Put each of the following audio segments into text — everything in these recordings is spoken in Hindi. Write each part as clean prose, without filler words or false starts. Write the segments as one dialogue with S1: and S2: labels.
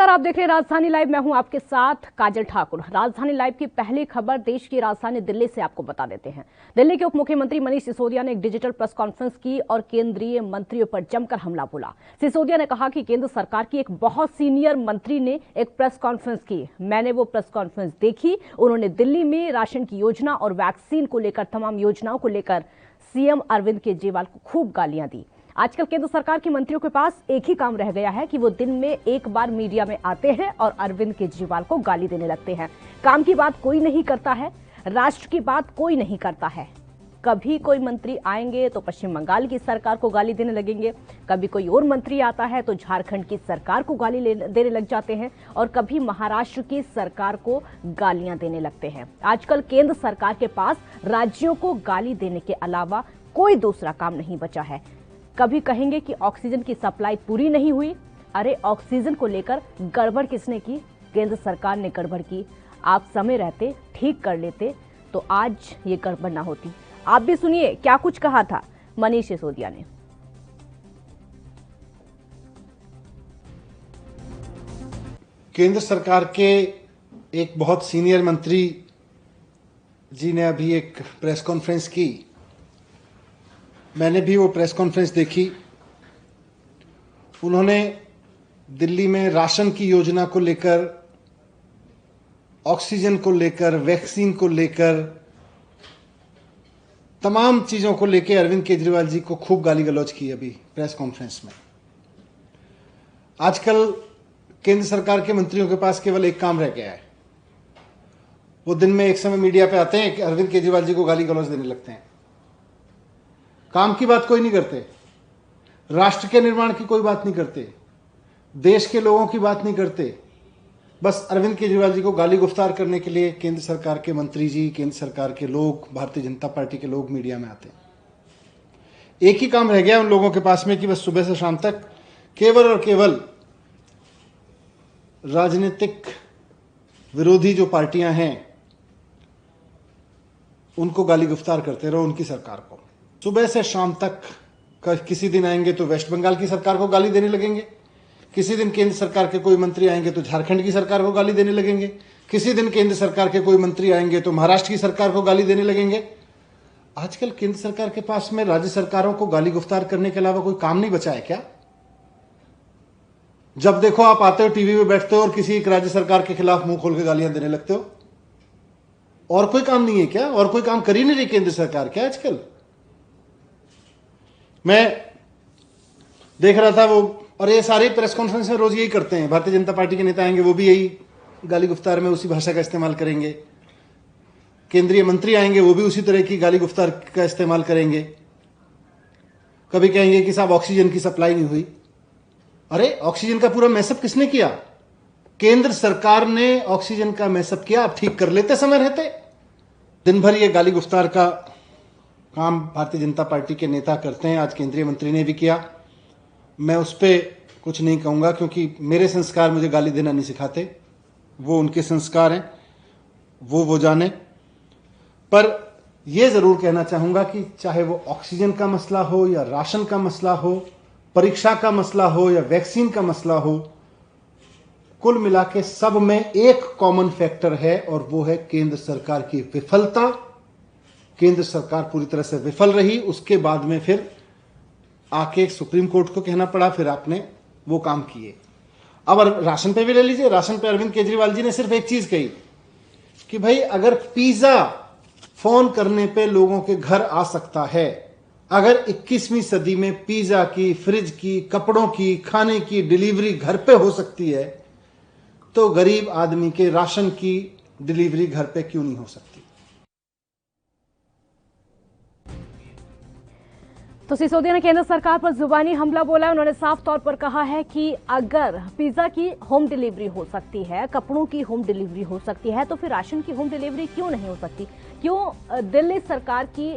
S1: नमस्कार, आप देख रहे हैं राजधानी लाइव। मैं हूं आपके साथ काजल ठाकुर। राजधानी लाइव की पहली खबर देश की राजधानी दिल्ली से आपको बता देते हैं। दिल्ली के उप मुख्यमंत्री मनीष सिसोदिया ने एक डिजिटल प्रेस कॉन्फ्रेंस की और केंद्रीय मंत्रियों पर जमकर हमला बोला। सिसोदिया ने कहा कि केंद्र सरकार की एक बहुत सीनियर मंत्री ने एक प्रेस कॉन्फ्रेंस की। मैंने वो प्रेस कॉन्फ्रेंस देखी। उन्होंने दिल्ली में राशन की योजना और वैक्सीन को लेकर तमाम योजनाओं को लेकर सीएम अरविंद केजरीवाल को खूब गालियां दी। आजकल केंद्र सरकार के मंत्रियों के पास एक ही काम रह गया है कि वो दिन में एक बार मीडिया में आते हैं और अरविंद केजरीवाल को गाली देने लगते हैं। काम की बात कोई नहीं करता है, राष्ट्र की बात कोई नहीं करता है। कभी कोई मंत्री आएंगे तो पश्चिम बंगाल की सरकार को गाली देने लगेंगे, कभी कोई और मंत्री आता है तो झारखंड की सरकार को गाली देने लग जाते हैं और कभी महाराष्ट्र की सरकार को गालियां देने लगते हैं। आजकल केंद्र सरकार के पास राज्यों को गाली देने के अलावा कोई दूसरा काम नहीं बचा है। कभी कहेंगे कि ऑक्सीजन की सप्लाई पूरी नहीं हुई। अरे ऑक्सीजन को लेकर गड़बड़ किसने की? केंद्र सरकार ने गड़बड़ की। आप समय रहते ठीक कर लेते तो आज ये गड़बड़ ना होती। आप भी सुनिए क्या कुछ कहा था मनीष सिसोदिया ने।
S2: केंद्र सरकार के एक बहुत सीनियर मंत्री जी ने अभी एक प्रेस कॉन्फ्रेंस की। मैंने भी वो प्रेस कॉन्फ्रेंस देखी। उन्होंने दिल्ली में राशन की योजना को लेकर, ऑक्सीजन को लेकर, वैक्सीन को लेकर, तमाम चीजों को लेकर अरविंद केजरीवाल जी को खूब गाली गलौज की अभी प्रेस कॉन्फ्रेंस में। आजकल केंद्र सरकार के मंत्रियों के पास केवल एक काम रह गया है। वो दिन में एक समय मीडिया पे आते हैं कि अरविंद केजरीवाल जी को गाली गलौज देने लगते हैं। काम की बात कोई नहीं करते, राष्ट्र के निर्माण की कोई बात नहीं करते, देश के लोगों की बात नहीं करते। बस अरविंद केजरीवाल जी को गाली गुफ्तार करने के लिए केंद्र सरकार के मंत्री जी, केंद्र सरकार के लोग, भारतीय जनता पार्टी के लोग मीडिया में आते हैं। एक ही काम रह गया उन लोगों के पास में कि बस सुबह से शाम तक केवल और केवल राजनीतिक विरोधी जो पार्टियां हैं उनको गाली गुफ्तार करते रहो, उनकी सरकार को। सुबह से शाम तक किसी दिन आएंगे तो वेस्ट बंगाल की सरकार को गाली देने लगेंगे, किसी दिन केंद्र सरकार के कोई मंत्री आएंगे तो झारखंड की सरकार को गाली देने लगेंगे, किसी दिन केंद्र सरकार के कोई मंत्री आएंगे तो महाराष्ट्र की सरकार को गाली देने लगेंगे। आजकल केंद्र सरकार के पास में राज्य सरकारों को गाली गुफ्तार करने के अलावा कोई काम नहीं बचा है क्या? जब देखो आप आते हो टीवी पे बैठते हो और किसी एक राज्य सरकार के खिलाफ मुंह खोल के गालियां देने लगते हो। और कोई काम नहीं है क्या? और कोई काम कर ही नहीं रही केंद्र सरकार क्या आजकल? मैं देख रहा था वो, और ये सारे प्रेस कॉन्फ्रेंस में रोज यही करते हैं। भारतीय जनता पार्टी के नेता आएंगे वो भी यही गाली गुफ्तार में उसी भाषा का इस्तेमाल करेंगे। केंद्रीय मंत्री आएंगे वो भी उसी तरह की गाली गुफ्तार का इस्तेमाल करेंगे। कभी कहेंगे कि साहब ऑक्सीजन की सप्लाई नहीं हुई। अरे ऑक्सीजन का पूरा मैसअप किसने किया? केंद्र सरकार ने ऑक्सीजन का मैसअप किया। आप ठीक कर लेते समय रहते। दिन भर ये गाली गुफ्तार का काम भारतीय जनता पार्टी के नेता करते हैं। आज केंद्रीय मंत्री ने भी किया। मैं उस पर कुछ नहीं कहूँगा क्योंकि मेरे संस्कार मुझे गाली देना नहीं सिखाते। वो उनके संस्कार हैं, वो जाने। पर यह ज़रूर कहना चाहूँगा कि चाहे वो ऑक्सीजन का मसला हो या राशन का मसला हो, परीक्षा का मसला हो या वैक्सीन का मसला हो, कुल मिला के सब में एक कॉमन फैक्टर है और वो है केंद्र सरकार की विफलता। केंद्र सरकार पूरी तरह से विफल रही। उसके बाद में फिर आके सुप्रीम कोर्ट को कहना पड़ा, फिर आपने वो काम किए। अब राशन पे भी ले लीजिए। राशन पे अरविंद केजरीवाल जी ने सिर्फ एक चीज कही कि भाई अगर पिज्जा फोन करने पे लोगों के घर आ सकता है, अगर 21वीं सदी में पिज्जा की, फ्रिज की, कपड़ों की, खाने की डिलीवरी घर पे हो सकती है तो गरीब आदमी के राशन की डिलीवरी घर पे क्यों नहीं हो सकती?
S1: तो सिसोदिया ने केंद्र सरकार पर जुबानी हमला बोला। उन्होंने साफ तौर पर कहा है कि अगर पिज्जा की होम डिलीवरी हो सकती है, कपड़ों की होम डिलीवरी हो सकती है, तो फिर राशन की होम डिलीवरी क्यों नहीं हो सकती? क्यों दिल्ली सरकार की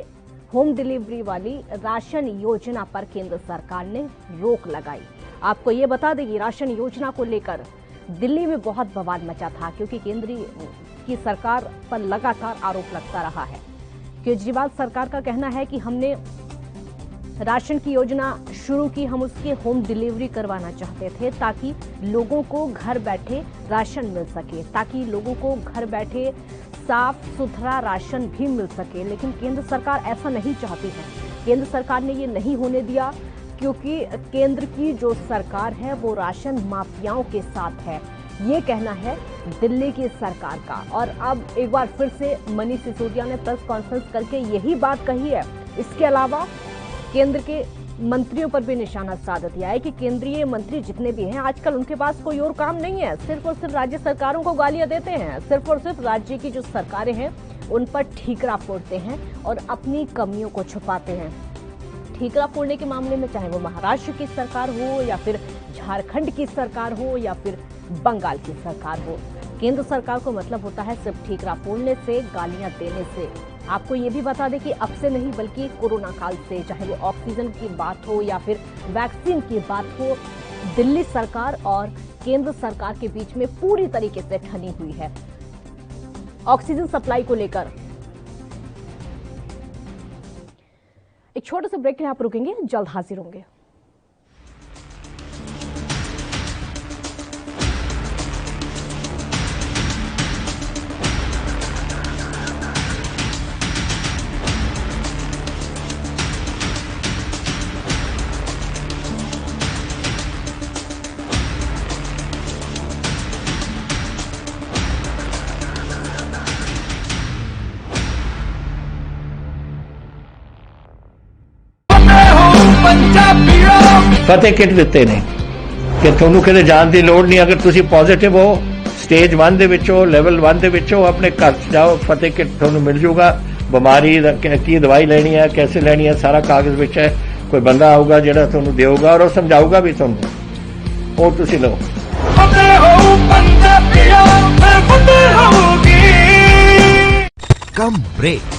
S1: होम डिलीवरी वाली राशन योजना पर केंद्र सरकार ने रोक लगाई? आपको ये बता दें कि राशन योजना को लेकर दिल्ली में बहुत बवाल मचा था क्योंकि केंद्रीय की सरकार पर लगातार आरोप लगता रहा है। केजरीवाल सरकार का कहना है कि हमने राशन की योजना शुरू की, हम उसकी होम डिलीवरी करवाना चाहते थे ताकि लोगों को घर बैठे राशन मिल सके, ताकि लोगों को घर बैठे साफ सुथरा राशन भी मिल सके। लेकिन केंद्र सरकार ऐसा नहीं चाहती है। केंद्र सरकार ने ये नहीं होने दिया क्योंकि केंद्र की जो सरकार है वो राशन माफियाओं के साथ है, ये कहना है दिल्ली की सरकार का। और अब एक बार फिर से मनीष सिसोदिया ने प्रेस कॉन्फ्रेंस करके यही बात कही है। इसके अलावा केंद्र के मंत्रियों पर भी निशाना साध दिया है कि केंद्रीय मंत्री जितने भी हैं आजकल उनके पास कोई और काम नहीं है, सिर्फ और सिर्फ राज्य सरकारों को गालियां देते हैं, सिर्फ और सिर्फ राज्य की जो सरकारें हैं उन पर ठीकरा फोड़ते हैं और अपनी कमियों को छुपाते हैं। ठीकरा फोड़ने के मामले में चाहे वो महाराष्ट्र की सरकार हो या फिर झारखंड की सरकार हो या फिर बंगाल की सरकार हो, केंद्र सरकार को मतलब होता है सिर्फ ठीकरा फोड़ने से, गालियां देने से। आपको ये भी बता दें कि अब से नहीं बल्कि कोरोना काल से, चाहे वो ऑक्सीजन की बात हो या फिर वैक्सीन की बात हो, दिल्ली सरकार और केंद्र सरकार के बीच में पूरी तरीके से ठनी हुई है ऑक्सीजन सप्लाई को लेकर। एक छोटे से ब्रेक के लिए आप रुकेंगे, जल्द हाजिर होंगे।
S3: फतेह किट ਦਿੱਤੇ ਨੇ ਕਿ ਤੁਹਾਨੂੰ ਕਿਤੇ ਜਾਣ ਦੀ ਲੋੜ ਨਹੀਂ। ਅਗਰ ਤੁਸੀਂ ਪੋਜ਼ਿਟਿਵ ਹੋ, ਸਟੇਜ 1 ਦੇ ਵਿੱਚ ਹੋ, ਲੈਵਲ 1 ਦੇ ਵਿੱਚ ਹੋ, ਆਪਣੇ ਘਰ 'ਚ ਜਾਓ, ਫਤਿਹ ਕਿਟ ਤੁਹਾਨੂੰ ਮਿਲ ਜੂਗਾ। ਬਿਮਾਰੀ ਦਾ ਕੀ ਦਵਾਈ ਲੈਣੀ ਹੈ, कैसे ਲੈਣੀ ਹੈ, ਸਾਰਾ ਕਾਗਜ਼ ਵਿੱਚ ਹੈ। ਕੋਈ ਬੰਦਾ ਆਊਗਾ ਜਿਹੜਾ ਤੁਹਾਨੂੰ ਦੇਊਗਾ ਔਰ ਉਹ ਸਮਝਾਊਗਾ ਵੀ ਤੁਹਾਨੂੰ, ਉਹ ਤੁਸੀਂ ਲਓ। ਫਤਿਹ ਹੋ ਪੰਜਾਬੀਓ, ਫਤਿਹ ਹੋਊਗੀ।
S4: कम ब्रेक।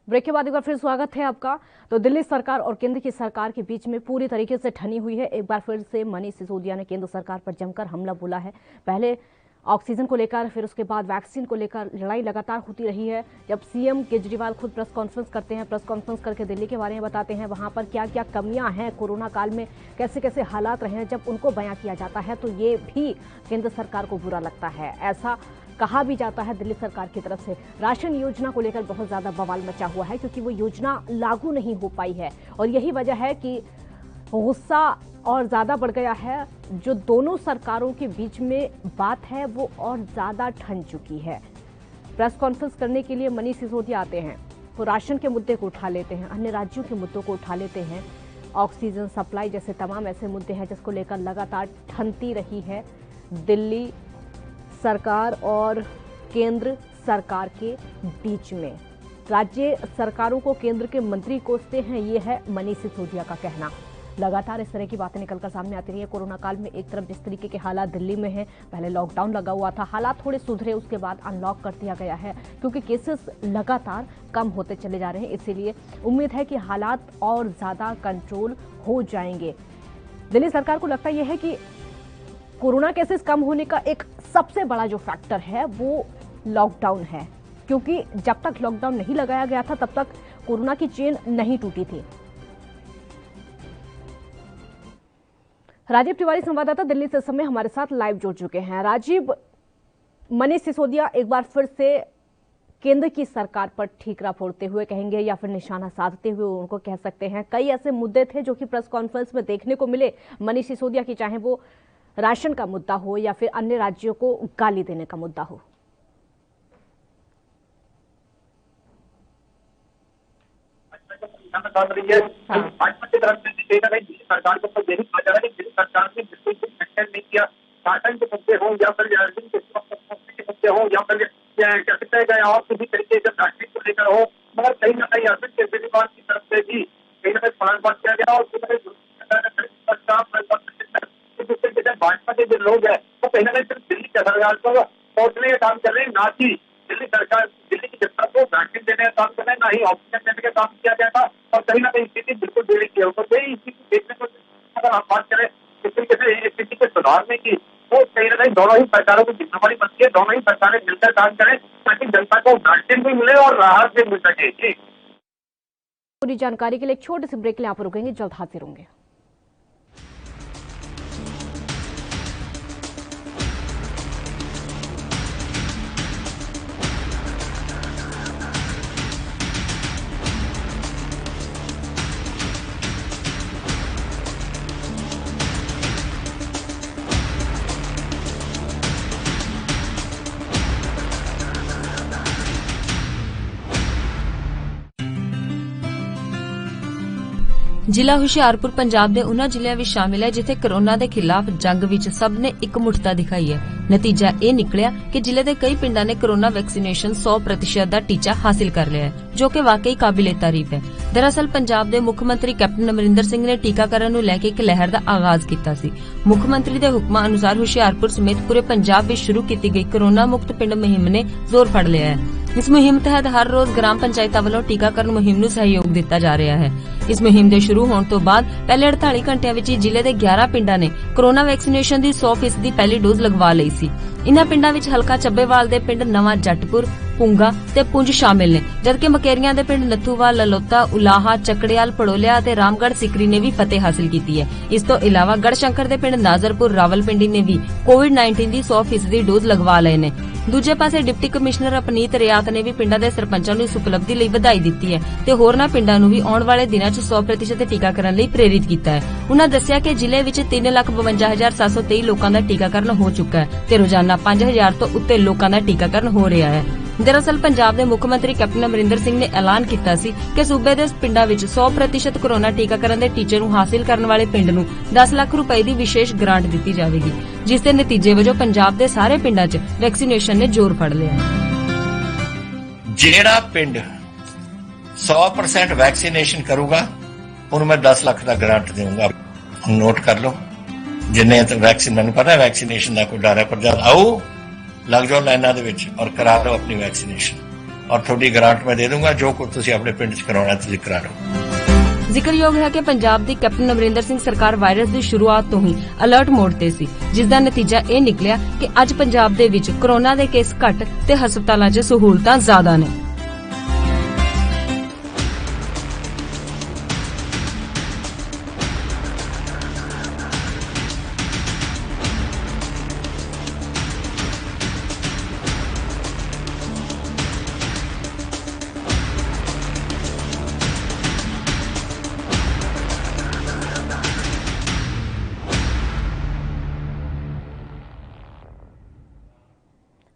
S1: ब्रेक के बाद एक बार फिर स्वागत है आपका। तो दिल्ली सरकार और केंद्र की सरकार के बीच में पूरी तरीके से ठनी हुई है। एक बार फिर से मनीष सिसोदिया ने केंद्र सरकार पर जमकर हमला बोला है। पहले ऑक्सीजन को लेकर, फिर उसके बाद वैक्सीन को लेकर लड़ाई लगातार होती रही है। जब सीएम केजरीवाल खुद प्रेस कॉन्फ्रेंस करते हैं, प्रेस कॉन्फ्रेंस करके दिल्ली के बारे में बताते हैं, वहां पर क्या क्या कमियां हैं, कोरोना काल में कैसे कैसे हालात रहे हैं, जब उनको बयां किया जाता है तो ये भी केंद्र सरकार को बुरा लगता है। ऐसा कहा भी जाता है दिल्ली सरकार की तरफ से। राशन योजना को लेकर बहुत ज्यादा बवाल मचा हुआ है क्योंकि वो योजना लागू नहीं हो पाई है और यही वजह है कि गुस्सा और ज्यादा बढ़ गया है। जो दोनों सरकारों के बीच में बात है वो और ज्यादा ठन चुकी है। प्रेस कॉन्फ्रेंस करने के लिए मनीष सिसोदिया आते हैं तो राशन के मुद्दे को उठा लेते हैं, अन्य राज्यों के मुद्दों को उठा लेते हैं, ऑक्सीजन सप्लाई जैसे तमाम ऐसे मुद्दे हैं जिसको लेकर लगातार ठनती रही है दिल्ली सरकार और केंद्र सरकार के बीच में। राज्य सरकारों को केंद्र के मंत्री कोसते हैं, ये है मनीष सिसोदिया का कहना। लगातार इस तरह की बातें निकलकर सामने आती रही है। कोरोना काल में एक तरफ जिस तरीके के हालात दिल्ली में हैं, पहले लॉकडाउन लगा हुआ था, हालात थोड़े सुधरे, उसके बाद अनलॉक कर दिया गया है क्योंकि केसेस लगातार कम होते चले जा रहे हैं। इसीलिए उम्मीद है कि हालात और ज्यादा कंट्रोल हो जाएंगे। दिल्ली सरकार को लगता यह है कि कोरोना केसेस कम होने का एक सबसे बड़ा जो फैक्टर है वो लॉकडाउन है, क्योंकि जब तक लॉकडाउन नहीं लगाया गया था तब तक कोरोना की चेन नहीं टूटी थी। राजीव तिवारी संवाददाता दिल्ली से इस समय हमारे साथ लाइव जुड़ चुके हैं। राजीव, मनीष सिसोदिया एक बार फिर से केंद्र की सरकार पर ठीकरा फोड़ते हुए कहेंगे या फिर निशाना साधते हुए उनको कह सकते हैं, कई ऐसे मुद्दे थे जो कि प्रेस कॉन्फ्रेंस में देखने को मिले मनीष सिसोदिया की, चाहे वो राशन का मुद्दा हो या फिर अन्य राज्यों को गाली देने का मुद्दा हो।
S5: भाजपा की तरफ से सरकार को यही कहा जा रहा है कि सरकार ने बिल्कुल भी एक्शन नहीं किया। शासन के मुद्दे हों या फिर के मुद्दे हों या फिर क्या कहते हैं और किसी तरीके से राजनीति को लेकर हो, मगर कहीं ना कहीं अरविंद केजरीवाल की तरफ से भी कहीं में पलटवार किया गया और भाजपा के जो लोग हैं वो कहीं ना कहीं सिर्फ दिल्ली सरकार को पहुंचने का काम कर रहे हैं, ना कि दिल्ली सरकार दिल्ली की जनता को वैक्सीन देने का काम कर रहे हैं, ना ही ऑक्सीजन देने का काम किया गया था। और कहीं ना कहीं स्थिति बिल्कुल बेड़ी की है। तो यही स्थिति देखने को अगर आप बात करें इस तरीके से स्थिति को सुधारने की, तो कहीं ना कहीं दोनों ही सरकारों की जिम्मेदारी बनती है, दोनों ही सरकारें मिलकर काम करें ताकि जनता को वैक्सीन भी मिले और राहत भी मिल सके। जी
S1: पूरी जानकारी के लिए एक छोटे से ब्रेक के लिए आप रुकेंगे, जल्द हाजिर होंगे।
S6: ਜ਼ਿਲ੍ਹਾ ਹੁਸ਼ਿਆਰਪੁਰ ਪੰਜਾਬ ਦੇ ਉਹਨਾਂ ਜ਼ਿਲ੍ਹਿਆਂ ਵਿੱਚ ਸ਼ਾਮਿਲ ਹੈ ਜਿੱਥੇ ਕੋਰੋਨਾ ਦੇ ਖਿਲਾਫ ਜੰਗ ਵਿੱਚ ਸਭ ਨੇ ਇਕਮੁੱਠਤਾ ਦਿਖਾਈ ਹੈ। ਨਤੀਜਾ ਇਹ ਨਿਕਲਿਆ ਕਿ ਜ਼ਿਲ੍ਹੇ ਦੇ ਕਈ ਪਿੰਡਾਂ ਨੇ ਕੋਰੋਨਾ ਵੈਕਸੀਨੇਸ਼ਨ 100% ਦਾ ਟੀਚਾ ਹਾਸਿਲ ਕਰ ਲਿਆ ਹੈ, ਜੋ ਕਿ ਵਾਕਈ ਕਾਬਿਲੇ ਤਾਰੀਫ ਹੈ। ਦਰਅਸਲ ਪੰਜਾਬ ਦੇ ਮੁੱਖ ਮੰਤਰੀ ਕੈਪਟਨ ਅਮਰਿੰਦਰ ਸਿੰਘ ਨੇ ਟੀਕਾਕਰਨ ਨੂੰ ਲੈ ਕੇ ਇੱਕ ਲਹਿਰ ਦਾ ਆਗਾਜ਼ ਕੀਤਾ ਸੀ। ਮੁੱਖ ਮੰਤਰੀ ਦੇ ਹੁਕਮਾਂ ਅਨੁਸਾਰ ਹੁਸ਼ਿਆਰਪੁਰ ਸਮੇਤ ਪੂਰੇ ਪੰਜਾਬ ਵਿੱਚ ਸ਼ੁਰੂ ਕੀਤੀ ਗਈ ਕੋਰੋਨਾ ਮੁਕਤ ਪਿੰਡ ਮੁਹਿੰਮ ਨੇ ਜ਼ੋਰ ਫੜ ਲਿਆ ਹੈ। ਇਸ ਮੁਹਿੰਮ ਤਹਿਤ ਹਰ ਰੋਜ਼ ਗ੍ਰਾਮ ਪੰਚਾਇਤਾਂ ਵੱਲੋਂ ਟੀਕਾਕਰਨ ਮੁਹਿੰਮ ਨੂੰ ਸਹਿਯੋਗ ਦਿੱਤਾ ਜਾ ਰਿਹਾ ਹੈ। ਇਸ ਮੁਹਿੰਮ ਦੇ ਸ਼ੁਰੂ ਹੋਣ ਤੋਂ ਬਾਅਦ ਪਹਿਲੇ 48 ਘੰਟਿਆਂ ਵਿੱਚ ਹੀ ਜ਼ਿਲ੍ਹੇ ਦੇ 11 ਪਿੰਡਾਂ ਨੇ ਕੋਰੋਨਾ ਵੈਕਸੀਨੇਸ਼ਨ ਦੀ 100% ਦੀ ਪਹਿਲੀ ਡੋਜ਼ ਲਗਵਾ ਲਈ ਸੀ। ਇਨ੍ਹਾਂ ਪਿੰਡਾਂ ਵਿੱਚ ਹਲਕਾ ਚੱਬੇਵਾਲ ਦੇ ਪਿੰਡ ਨਵਾਂ ਜੱਟਪੁਰ, ਪੁੰਗਾ ਤੇ ਪੁੰਜ ਸ਼ਾਮਿਲ ਨੇ, ਜਦਕਿ ਮਕੇਰੀਆਂ ਦੇ ਪਿੰਡ ਨੱਥੂਵਾਲ, ਲਲੋਤਾ, ਉਲਾਹਾ, ਚੱਕੜਿਆਲ, ਪੜੋਲਿਆ ਅਤੇ ਰਾਮਗੜ੍ਹ ਸਿਕਰੀ ਨੇ ਵੀ ਫਤਿਹ ਹਾਸਿਲ ਕੀਤੀ ਹੈ। ਇਸ ਤੋਂ ਇਲਾਵਾ ਗੜਸ਼ੰਕਰ ਦੇ ਪਿੰਡ ਨਾਜ਼ਰਪੁਰ, ਰਾਵਲਪਿੰਡੀ ਨੇ ਵੀ ਕੋਵਿਡ-19 ਦੀ 100% ਦੀ ਡੋਜ਼ ਲਗਵਾ ਲਏ ਨੇ। ਦੂਜੇ ਪਾਸੇ ਡਿਪਟੀ ਕਮਿਸ਼ਨਰ ਅਪਨੀਤ ਰਿਆਤ ਨੇ ਵੀ ਪਿੰਡਾਂ ਦੇ ਸਰਪੰਚਾਂ ਨੂੰ ਇਸ ਉਪਲਬਧੀ ਲਈ ਵਧਾਈ ਦਿੱਤੀ ਹੈ ਤੇ ਹੋਰਨਾਂ ਪਿੰਡਾਂ ਨੂੰ ਵੀ ਆਉਣ ਵਾਲੇ ਦਿਨਾਂ 'ਚ 100% ਟੀਕਾਕਰਨ ਲਈ ਪ੍ਰੇਰਿਤ ਕੀਤਾ ਹੈ। ਉਨ੍ਹਾਂ ਦੱਸਿਆ ਕਿ ਜ਼ਿਲ੍ਹੇ ਵਿੱਚ 3,52,723 ਲੋਕਾਂ ਦਾ ਟੀਕਾਕਰਨ ਹੋ ਚੁੱਕਾ ਹੈ ਤੇ ਰੋਜ਼ਾਨਾ 5,000 ਤੋਂ ਉੱਤੇ ਲੋਕਾਂ ਦਾ ਟੀਕਾਕਰਨ ਹੋ ਰਿਹਾ ਹੈ। ਦਰਅਸਲ ਪੰਜਾਬ ਦੇ ਮੁੱਖ ਮੰਤਰੀ ਕੈਪਟਨ ਅਮਰਿੰਦਰ ਸਿੰਘ ਨੇ ਐਲਾਨ ਕੀਤਾ ਸੀ ਕਿ ਸੂਬੇ ਦੇ ਪਿੰਡਾਂ ਵਿੱਚ 100% ਕੋਰੋਨਾ ਟੀਕਾਕਰਨ ਦੇ ਟੀਚੇ ਨੂੰ ਹਾਸਿਲ ਕਰਨ ਵਾਲੇ ਪਿੰਡ ਨੂੰ 10 ਲੱਖ ਰੁਪਏ ਦੀ ਵਿਸ਼ੇਸ਼ ਗ੍ਰਾਂਟ ਦਿੱਤੀ ਜਾਵੇਗੀ, ਜਿਸ ਦੇ ਨਤੀਜੇ ਵਜੋਂ ਪੰਜਾਬ ਦੇ ਸਾਰੇ ਪਿੰਡਾਂ 'ਚ ਵੈਕਸੀਨੇਸ਼ਨ ਨੇ ਜ਼ੋਰ ਫੜ ਲਿਆ ਹੈ।
S3: ਜਿਹੜਾ ਪਿੰਡ 100% ਵੈਕਸੀਨੇਸ਼ਨ ਕਰੂਗਾ ਉਹਨੂੰ ਮੈਂ 10 ਲੱਖ ਦਾ ਗ੍ਰਾਂਟ ਦੇਵਾਂਗਾ। ਨੋਟ ਕਰ ਲਓ, ਜਿੰਨੇ ਵੈਕਸੀਨ, ਮੈਨੂੰ ਪਤਾ ਵੈਕਸੀਨੇਸ਼ਨ ਦਾ ਕੋਈ ਡਰ ਹੈ, ਪਰ ਜਦ ਆਓ ਲੱਗ ਜਾਓ ਲਾਈਨਾਂ ਦੇ ਵਿੱਚ ਔਰ ਕਰਾ ਲਓ ਆਪਣੀ ਵੈਕਸੀਨੇਸ਼ਨ ਔਰ ਤੁਹਾਡੀ ਗ੍ਰਾਂਟ ਮੈਂ ਦੇ ਦੂੰਗਾ। ਜੋ ਕੁਝ ਤੁਸੀਂ ਆਪਣੇ ਪਿੰਡ 'ਚ ਕਰਾਉਣਾ ਤੁਸੀਂ ਕਰਾ ਲਓ।
S6: ਜ਼ਿਕਰਯੋਗ ਹੈ ਕਿ ਪੰਜਾਬ ਦੀ ਕੈਪਟਨ ਅਮਰਿੰਦਰ ਸਿੰਘ ਸਰਕਾਰ ਵਾਇਰਸ ਦੀ ਸ਼ੁਰੂਆਤ ਤੋਂ ਹੀ ਅਲਰਟ ਮੋਡ ਤੇ ਸੀ, ਜਿਸ ਦਾ ਨਤੀਜਾ ਇਹ ਨਿਕਲਿਆ ਕਿ ਅੱਜ ਪੰਜਾਬ ਦੇ ਵਿੱਚ ਕੋਰੋਨਾ ਦੇ ਕੇਸ ਘੱਟ ਤੇ ਹਸਪਤਾਲਾਂ 'ਚ ਸਹੂਲਤਾਂ ਜ਼ਿਆਦਾ ਨੇ।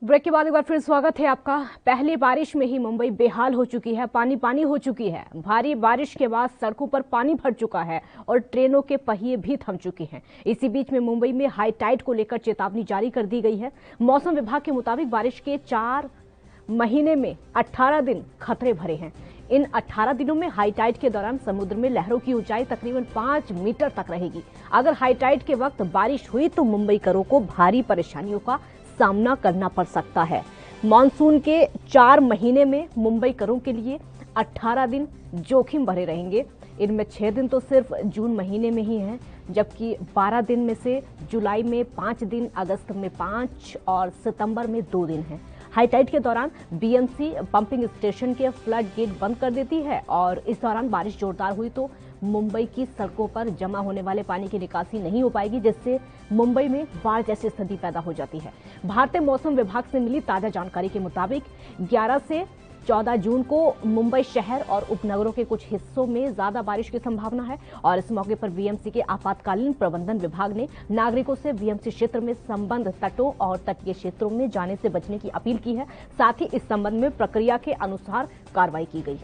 S1: ब्रेक के बाद एक बार फिर स्वागत है आपका। पहली बारिश में ही मुंबई बेहाल हो चुकी है, पानी पानी हो चुकी है। भारी बारिश के बाद सड़कों पर पानी भर चुका है और ट्रेनों के पहिए भी थम चुके हैं। इसी बीच में मुंबई में हाई टाइड को लेकर चेतावनी जारी कर दी गई है। मौसम विभाग के मुताबिक बारिश के 4 महीने में 18 दिन खतरे भरे हैं। इन 18 दिनों में हाई टाइड के दौरान समुद्र में लहरों की ऊंचाई तकरीबन 5 मीटर तक रहेगी। अगर हाई टाइड के वक्त बारिश हुई तो मुंबईकरों को भारी परेशानियों का सामना करना पड़ सकता है। मानसून के 4 महीने में मुंबईकरों के लिए 18 दिन जोखिम भरे रहेंगे। इनमें 6 दिन तो सिर्फ जून महीने में ही हैं, जबकि 12 दिन में से जुलाई में 5 दिन, अगस्त में 5 और सितंबर में 2 दिन हैं। हाई टाइड के दौरान बीएमसी पंपिंग स्टेशन के फ्लड गेट बंद कर देती है और इस दौरान बारिश जोरदार हुई तो मुंबई की सड़कों पर जमा होने वाले पानी की निकासी नहीं हो पाएगी, जिससे मुंबई में बाढ़ जैसी स्थिति पैदा हो जाती है। भारतीय मौसम विभाग से मिली ताजा जानकारी के मुताबिक 11 से 14 जून को मुंबई शहर और उपनगरों के कुछ हिस्सों में ज्यादा बारिश की संभावना है और इस मौके पर बीएमसी के आपातकालीन प्रबंधन विभाग ने नागरिकों से बीएमसी क्षेत्र में संबंध तटों और तटीय क्षेत्रों में जाने से बचने की अपील की है। साथ ही इस संबंध में प्रक्रिया के अनुसार कार्रवाई की गई।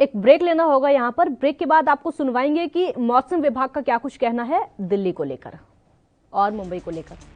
S1: एक ब्रेक लेना होगा यहाँ पर। ब्रेक के बाद आपको सुनवाएंगे कि मौसम विभाग का क्या कुछ कहना है दिल्ली को लेकर और मुंबई को लेकर।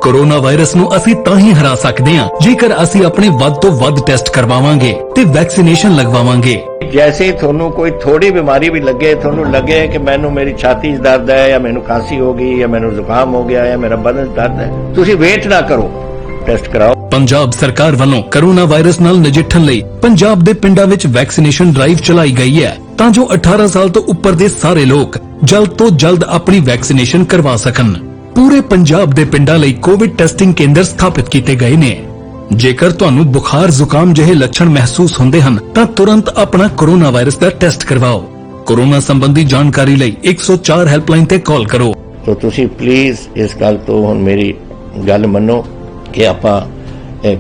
S7: कोरोना वायरस ਨੂੰ ਅਸੀਂ ਤਾਂ ਹੀ ਹਰਾ ਸਕਦੇ ਹਾਂ ਜੇਕਰ ਅਸੀਂ ਆਪਣੇ ਵੱਧ ਤੋਂ ਵੱਧ ਟੈਸਟ ਕਰਵਾਵਾਂਗੇ ਤੇ ਵੈਕਸੀਨੇਸ਼ਨ ਲਗਵਾਵਾਂਗੇ।
S3: जैसे ਤੁਹਾਨੂੰ ਕੋਈ ਥੋੜੀ ਬਿਮਾਰੀ ਵੀ ਲੱਗੇ, ਤੁਹਾਨੂੰ ਲੱਗੇ ਕਿ ਮੈਨੂੰ ਮੇਰੀ ਛਾਤੀ 'ਚ ਦਰਦ ਹੈ ਜਾਂ ਮੈਨੂੰ ਖਾਂਸੀ ਹੋ ਗਈ ਜਾਂ ਮੈਨੂੰ ਜ਼ੁਕਾਮ ਹੋ ਗਿਆ ਜਾਂ ਮੇਰਾ ਬਦਨ ਦਰਦ ਹੈ, ਤੁਸੀਂ ਵੇਟ ਨਾ ਕਰੋ, ਟੈਸਟ ਕਰਾਓ।
S7: ਪੰਜਾਬ ਸਰਕਾਰ ਵੱਲੋਂ ਕੋਰੋਨਾ ਵਾਇਰਸ ਨਾਲ ਨਜਿੱਠਣ ਲਈ ਪੰਜਾਬ ਦੇ ਪਿੰਡਾਂ ਵਿੱਚ ਵੈਕਸੀਨੇਸ਼ਨ ਡਰਾਈਵ ਚਲਾਈ ਗਈ ਹੈ ਤਾਂ ਜੋ 18 ਸਾਲ ਤੋਂ ਉੱਪਰ ਦੇ ਸਾਰੇ ਲੋਕ ਜਲਦ ਤੋਂ ਜਲਦ ਆਪਣੀ ਵੈਕਸੀਨੇਸ਼ਨ ਕਰਵਾ ਸਕਣ। ਪੂਰੇ ਪੰਜਾਬ ਦੇ ਪਿੰਡਾਂ ਲਈ ਕੋਵਿਡ ਟੈਸਟਿੰਗ ਕੇਂਦਰ ਸਥਾਪਿਤ ਕੀਤੇ ਗਏ ਨੇ। ਜੇਕਰ ਤੁਹਾਨੂੰ ਬੁਖਾਰ ਜ਼ੁਕਾਮ ਜਿਹੇ ਲੱਛਣ ਮਹਿਸੂਸ ਹੁੰਦੇ ਹਨ ਤਾਂ ਤੁਰੰਤ ਆਪਣਾ ਕੋਰੋਨਾ ਵਾਇਰਸ ਦਾ ਟੈਸਟ ਕਰਵਾਓ। ਕੋਰੋਨਾ ਸੰਬੰਧੀ ਜਾਣਕਾਰੀ ਲਈ 104 ਹੈਲਪਲਾਈਨ ਤੇ ਕਾਲ ਕਰੋ।
S3: तो ਤੁਸੀਂ ਪਲੀਜ਼ ਇਸ ਗੱਲ ਤੋਂ ਹੁਣ ਮੇਰੀ ਗੱਲ ਮੰਨੋ ਕਿ ਆਪਾਂ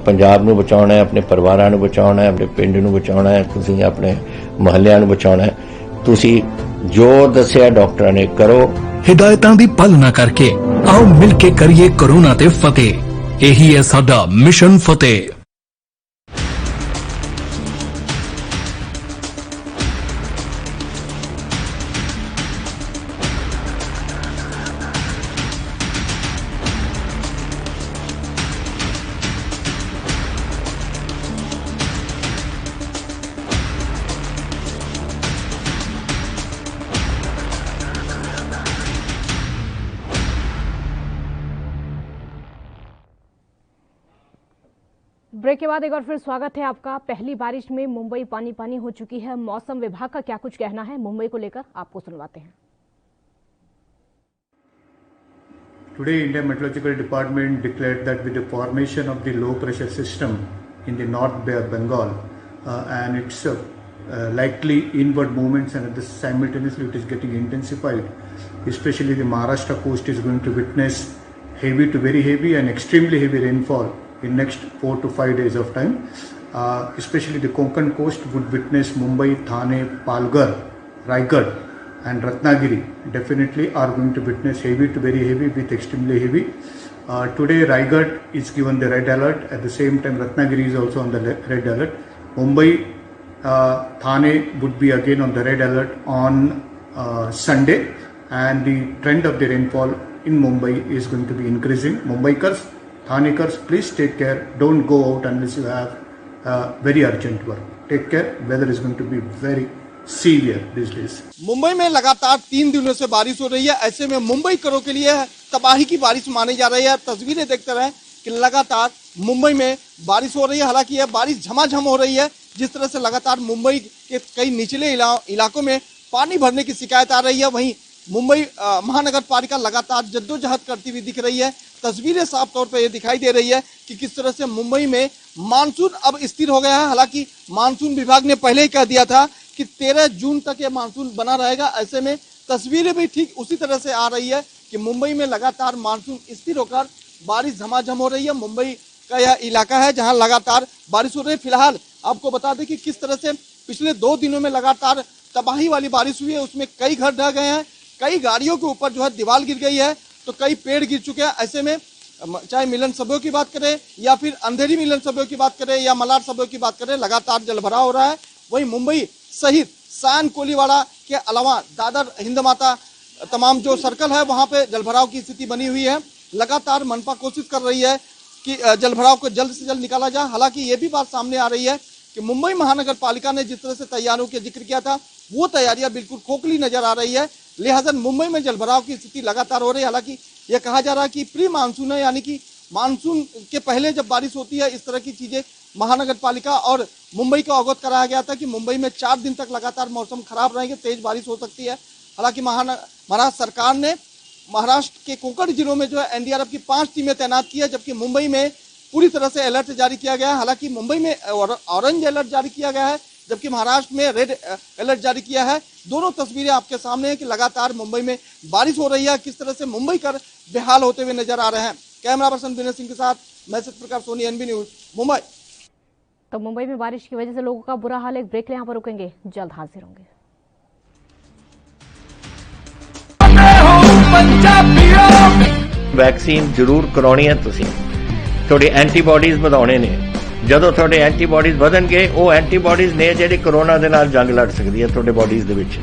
S3: ਪੰਜਾਬ ਨੂੰ ਬਚਾਉਣਾ ਹੈ, ਆਪਣੇ ਪਰਿਵਾਰਾਂ ਨੂੰ ਬਚਾਉਣਾ ਹੈ, ਆਪਣੇ ਪਿੰਡ ਨੂੰ ਬਚਾਉਣਾ ਹੈ, ਤੁਸੀਂ ਆਪਣੇ ਮੁਹੱਲਿਆਂ ਨੂੰ ਬਚਾਉਣਾ ਹੈ। ਤੁਸੀਂ ਜੋ ਦੱਸਿਆ ਡਾਕਟਰਾਂ ਨੇ ਕਰੋ।
S7: ਹਿਦਾਇਤਾਂ ਦੀ ਪਾਲਣਾ ਕਰਕੇ ਆਓ ਮਿਲ ਕੇ ਕਰੀਏ ਕੋਰੋਨਾ ਤੇ ਫਤਿਹ। ਇਹੀ ਹੈ ਸਾਡਾ ਮਿਸ਼ਨ ਫਤਿਹ।
S1: ब्रेक के बाद एक बार फिर स्वागत है आपका। पहली बारिश में मुंबई पानी पानी हो चुकी है। मौसम विभाग का क्या कुछ कहना है मुंबई को लेकर, आपको सुनवाते हैं।
S8: Today, Indian Meteorological Department declared that with the formation of the low pressure system in the North Bay of Bengal and its likely inward movements, and simultaneously it is getting intensified, especially the Maharashtra coast is going to witness heavy to very heavy and extremely heavy rainfall in next 4 to 5 days of time. Especially the Konkan coast would witness Mumbai, Thane, Palghar, Raigad and Ratnagiri definitely are going to witness heavy to very heavy with extremely heavy. Today Raigad is given the red alert. At the same time Ratnagiri is also on the red alert. Mumbai, Thane would be again on the red alert on Sunday, and the trend of the rainfall in Mumbai is going to be increasing. Mumbaikars, Thanekars, please take care. Don't go out unless you have very urgent work. Take care. Weather is going to be very severe these days.
S9: Mumbai में लगातार 3 दिनों से बारिश हो रही है। ऐसे में मुंबई करों के लिए तबाही की बारिश मानी जा रही है। तस्वीरें देखते रहे कि लगातार मुंबई में बारिश हो रही है। हालांकि यह बारिश झमाझम हो रही है। जिस तरह से लगातार मुंबई के कई निचले इलाकों में पानी भरने की शिकायत आ रही है, वहीं मुंबई महानगर पालिका लगातार जद्दोजहद करती हुई दिख रही है। तस्वीरें साफ तौर पर यह दिखाई दे रही है कि किस तरह से मुंबई में मानसून अब स्थिर हो गया है। हालांकि मानसून विभाग ने पहले ही कह दिया था कि 13 जून तक यह मानसून बना रहेगा। ऐसे में तस्वीरें भी ठीक उसी तरह से आ रही है कि मुंबई में लगातार मानसून स्थिर होकर बारिश झमाझम हो रही है। मुंबई का यह इलाका है जहां लगातार बारिश हो रही है। फिलहाल आपको बता दें कि किस तरह से पिछले 2 दिनों में लगातार तबाही वाली बारिश हुई है। उसमें कई घर ढह गए हैं, कई गाड़ियों के ऊपर जो है दीवार गिर गई है, तो कई पेड़ गिर चुके हैं। ऐसे में चाहे मिलन सभ्यों की बात करें या फिर अंधेरी मिलन सभ्यों की बात करें या मलार सभ्यों की बात करें, लगातार जलभराव हो रहा है। वहीं मुंबई सहित सायन कोलीवाड़ा के अलावा दादर हिंदमाता तमाम जो सर्कल है वहां पे जलभराव की स्थिति बनी हुई है। लगातार मनपा कोशिश कर रही है कि जलभराव को जल्द से जल्द निकाला जाए। हालांकि ये भी बात सामने आ रही है कि मुंबई महानगर पालिका ने जिस तरह से तैयारियों के जिक्र किया था, वो तैयारियां बिल्कुल खोखली नजर आ रही है। लिहाजा मुंबई में जलभराव की स्थिति लगातार हो रही है। हालांकि यह कहा जा रहा है कि प्री मानसून है, यानी कि मानसून के पहले जब बारिश होती है इस तरह की चीजें महानगर पालिका और मुंबई को अवगत कराया गया था कि मुंबई में 4 दिन तक लगातार मौसम खराब रहेंगे, तेज बारिश हो सकती है। हालांकि महाराष्ट्र सरकार ने महाराष्ट्र के कोंकण जिलों में जो है एनडीआरएफ की 5 टीमें तैनात की है, जबकि मुंबई में पूरी तरह से अलर्ट जारी किया गया है। हालांकि मुंबई में ऑरेंज अलर्ट जारी किया गया है, जबकि महाराष्ट्र में रेड अलर्ट जारी किया है। दोनों तस्वीरें आपके सामने हैं कि लगातार मुंबई में बारिश हो रही है, किस तरह से मुंबई कर बेहाल होते हुए नजर आ रहे हैं। कैमरा पर्सन विनय सिंह के साथ मैं सत्य प्रकाश सोनी, NB न्यूज, मुंबई।
S1: तो मुंबई में बारिश की वजह से लोगों का बुरा हाल है। एक ब्रेक ले, यहाँ पर रुकेंगे, जल्द हाजिर होंगे।
S3: वैक्सीन जरूर करानी है, तुसी थोड़ी एंटीबॉडीज ਵਧਾਉਣੇ ਨੇ। ਜਦੋਂ ਤੁਹਾਡੇ ਐਂਟੀਬॉडीज ਵਧਣਗੇ, ਉਹ ਐਂਟੀਬॉडीज ਨੇ ਜਿਹੜੀ ਕੋਰੋਨਾ ਦੇ ਨਾਲ ਜੰਗ ਲੜ ਸਕਦੀ ਹੈ ਤੁਹਾਡੇ ਬॉडीज ਦੇ ਵਿੱਚ।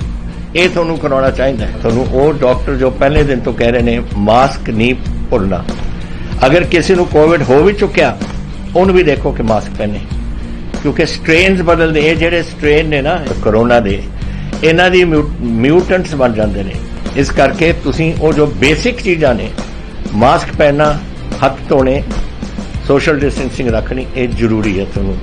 S3: ਇਹ ਤੁਹਾਨੂੰ ਕਰਾਉਣਾ ਚਾਹੀਦਾ ਹੈ। ਤੁਹਾਨੂੰ ਉਹ ਡਾਕਟਰ ਜੋ ਪਹਿਲੇ ਦਿਨ ਤੋਂ ਕਹਿ ਰਹੇ ਨੇ ਮਾਸਕ ਨਹੀਂ ਭੁੱਲਣਾ। ਅਗਰ ਕਿਸੇ ਨੂੰ ਕੋਵਿਡ ਹੋ ਵੀ ਚੁੱਕਿਆ, ਉਹਨੂੰ ਵੀ ਦੇਖੋ ਕਿ ਮਾਸਕ ਪਹਿਨੇ, ਕਿਉਂਕਿ ਸਟ੍ਰੇਨਸ ਬਦਲਦੇ। ਇਹ ਜਿਹੜੇ ਸਟ੍ਰੇਨ ਨੇ ਨਾ ਕੋਰੋਨਾ ਦੇ, ਇਹਨਾਂ ਦੀ ਮਿਊਟੈਂਟਸ ਬਣ ਜਾਂਦੇ ਨੇ। ਇਸ ਕਰਕੇ ਤੁਸੀਂ ਉਹ ਜੋ ਬੇਸਿਕ ਚੀਜ਼ਾਂ ਨੇ, ਮਾਸਕ ਪਹਿਨਣਾ, ਹੱਥ ਧੋਣੇ, सोशल डिस्टेंसिंग रखनी, ये जरूरी है। ਤੁਹਾਨੂੰ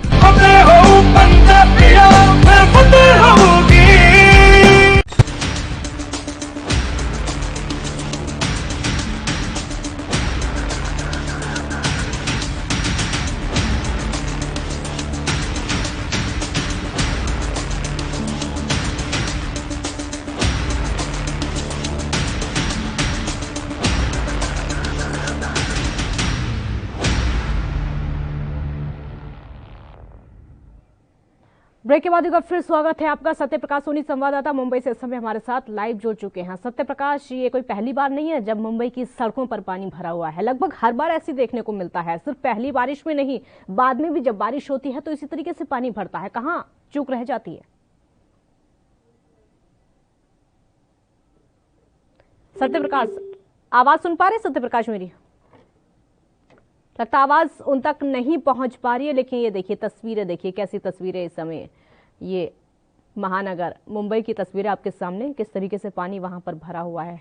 S1: ब्रेक के बाद एक बार फिर स्वागत है आपका। सत्य प्रकाश सोनी संवाददाता मुंबई से इस समय हमारे साथ लाइव जुड़ चुके हैं। सत्य प्रकाश, ये कोई पहली बार नहीं है जब मुंबई की सड़कों पर पानी भरा हुआ है। लगभग हर बार ऐसी देखने को मिलता है। सिर्फ पहली बारिश में नहीं, बाद में भी जब बारिश होती है तो इसी तरीके से पानी भरता है। कहाँ चूक रह जाती है? सत्य प्रकाश, आवाज सुन पा रहे सत्य प्रकाश मेरी? लगता आवाज उन तक नहीं पहुंच पा रही है। लेकिन ये देखिए तस्वीरें, देखिए कैसी तस्वीरें इस समय, ये महानगर मुंबई की तस्वीरें आपके सामने, किस तरीके से पानी वहां पर भरा हुआ है।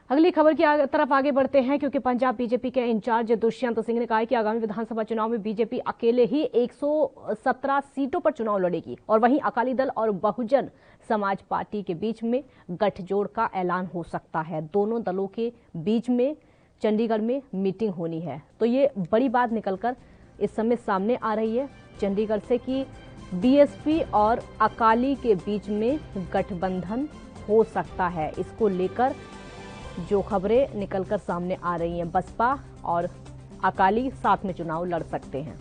S1: अगली खबर की तरफ आगे बढ़ते हैं, क्योंकि पंजाब बीजेपी के इंचार्ज दुष्यंत सिंह ने कहा है कि आगामी विधानसभा चुनाव में बीजेपी अकेले ही 117 सीटों पर चुनाव लड़ेगी और वहीं अकाली दल और बहुजन समाज पार्टी के बीच में गठजोड़ का ऐलान हो सकता है। दोनों दलों के बीच में चंडीगढ़ में मीटिंग होनी है। तो ये बड़ी बात निकलकर इस समय सामने आ रही है चंडीगढ़ से कि बीएसपी और अकाली के बीच में गठबंधन हो सकता है। इसको लेकर जो खबरें निकलकर सामने आ रही हैं, बसपा और अकाली साथ में चुनाव लड़ सकते हैं।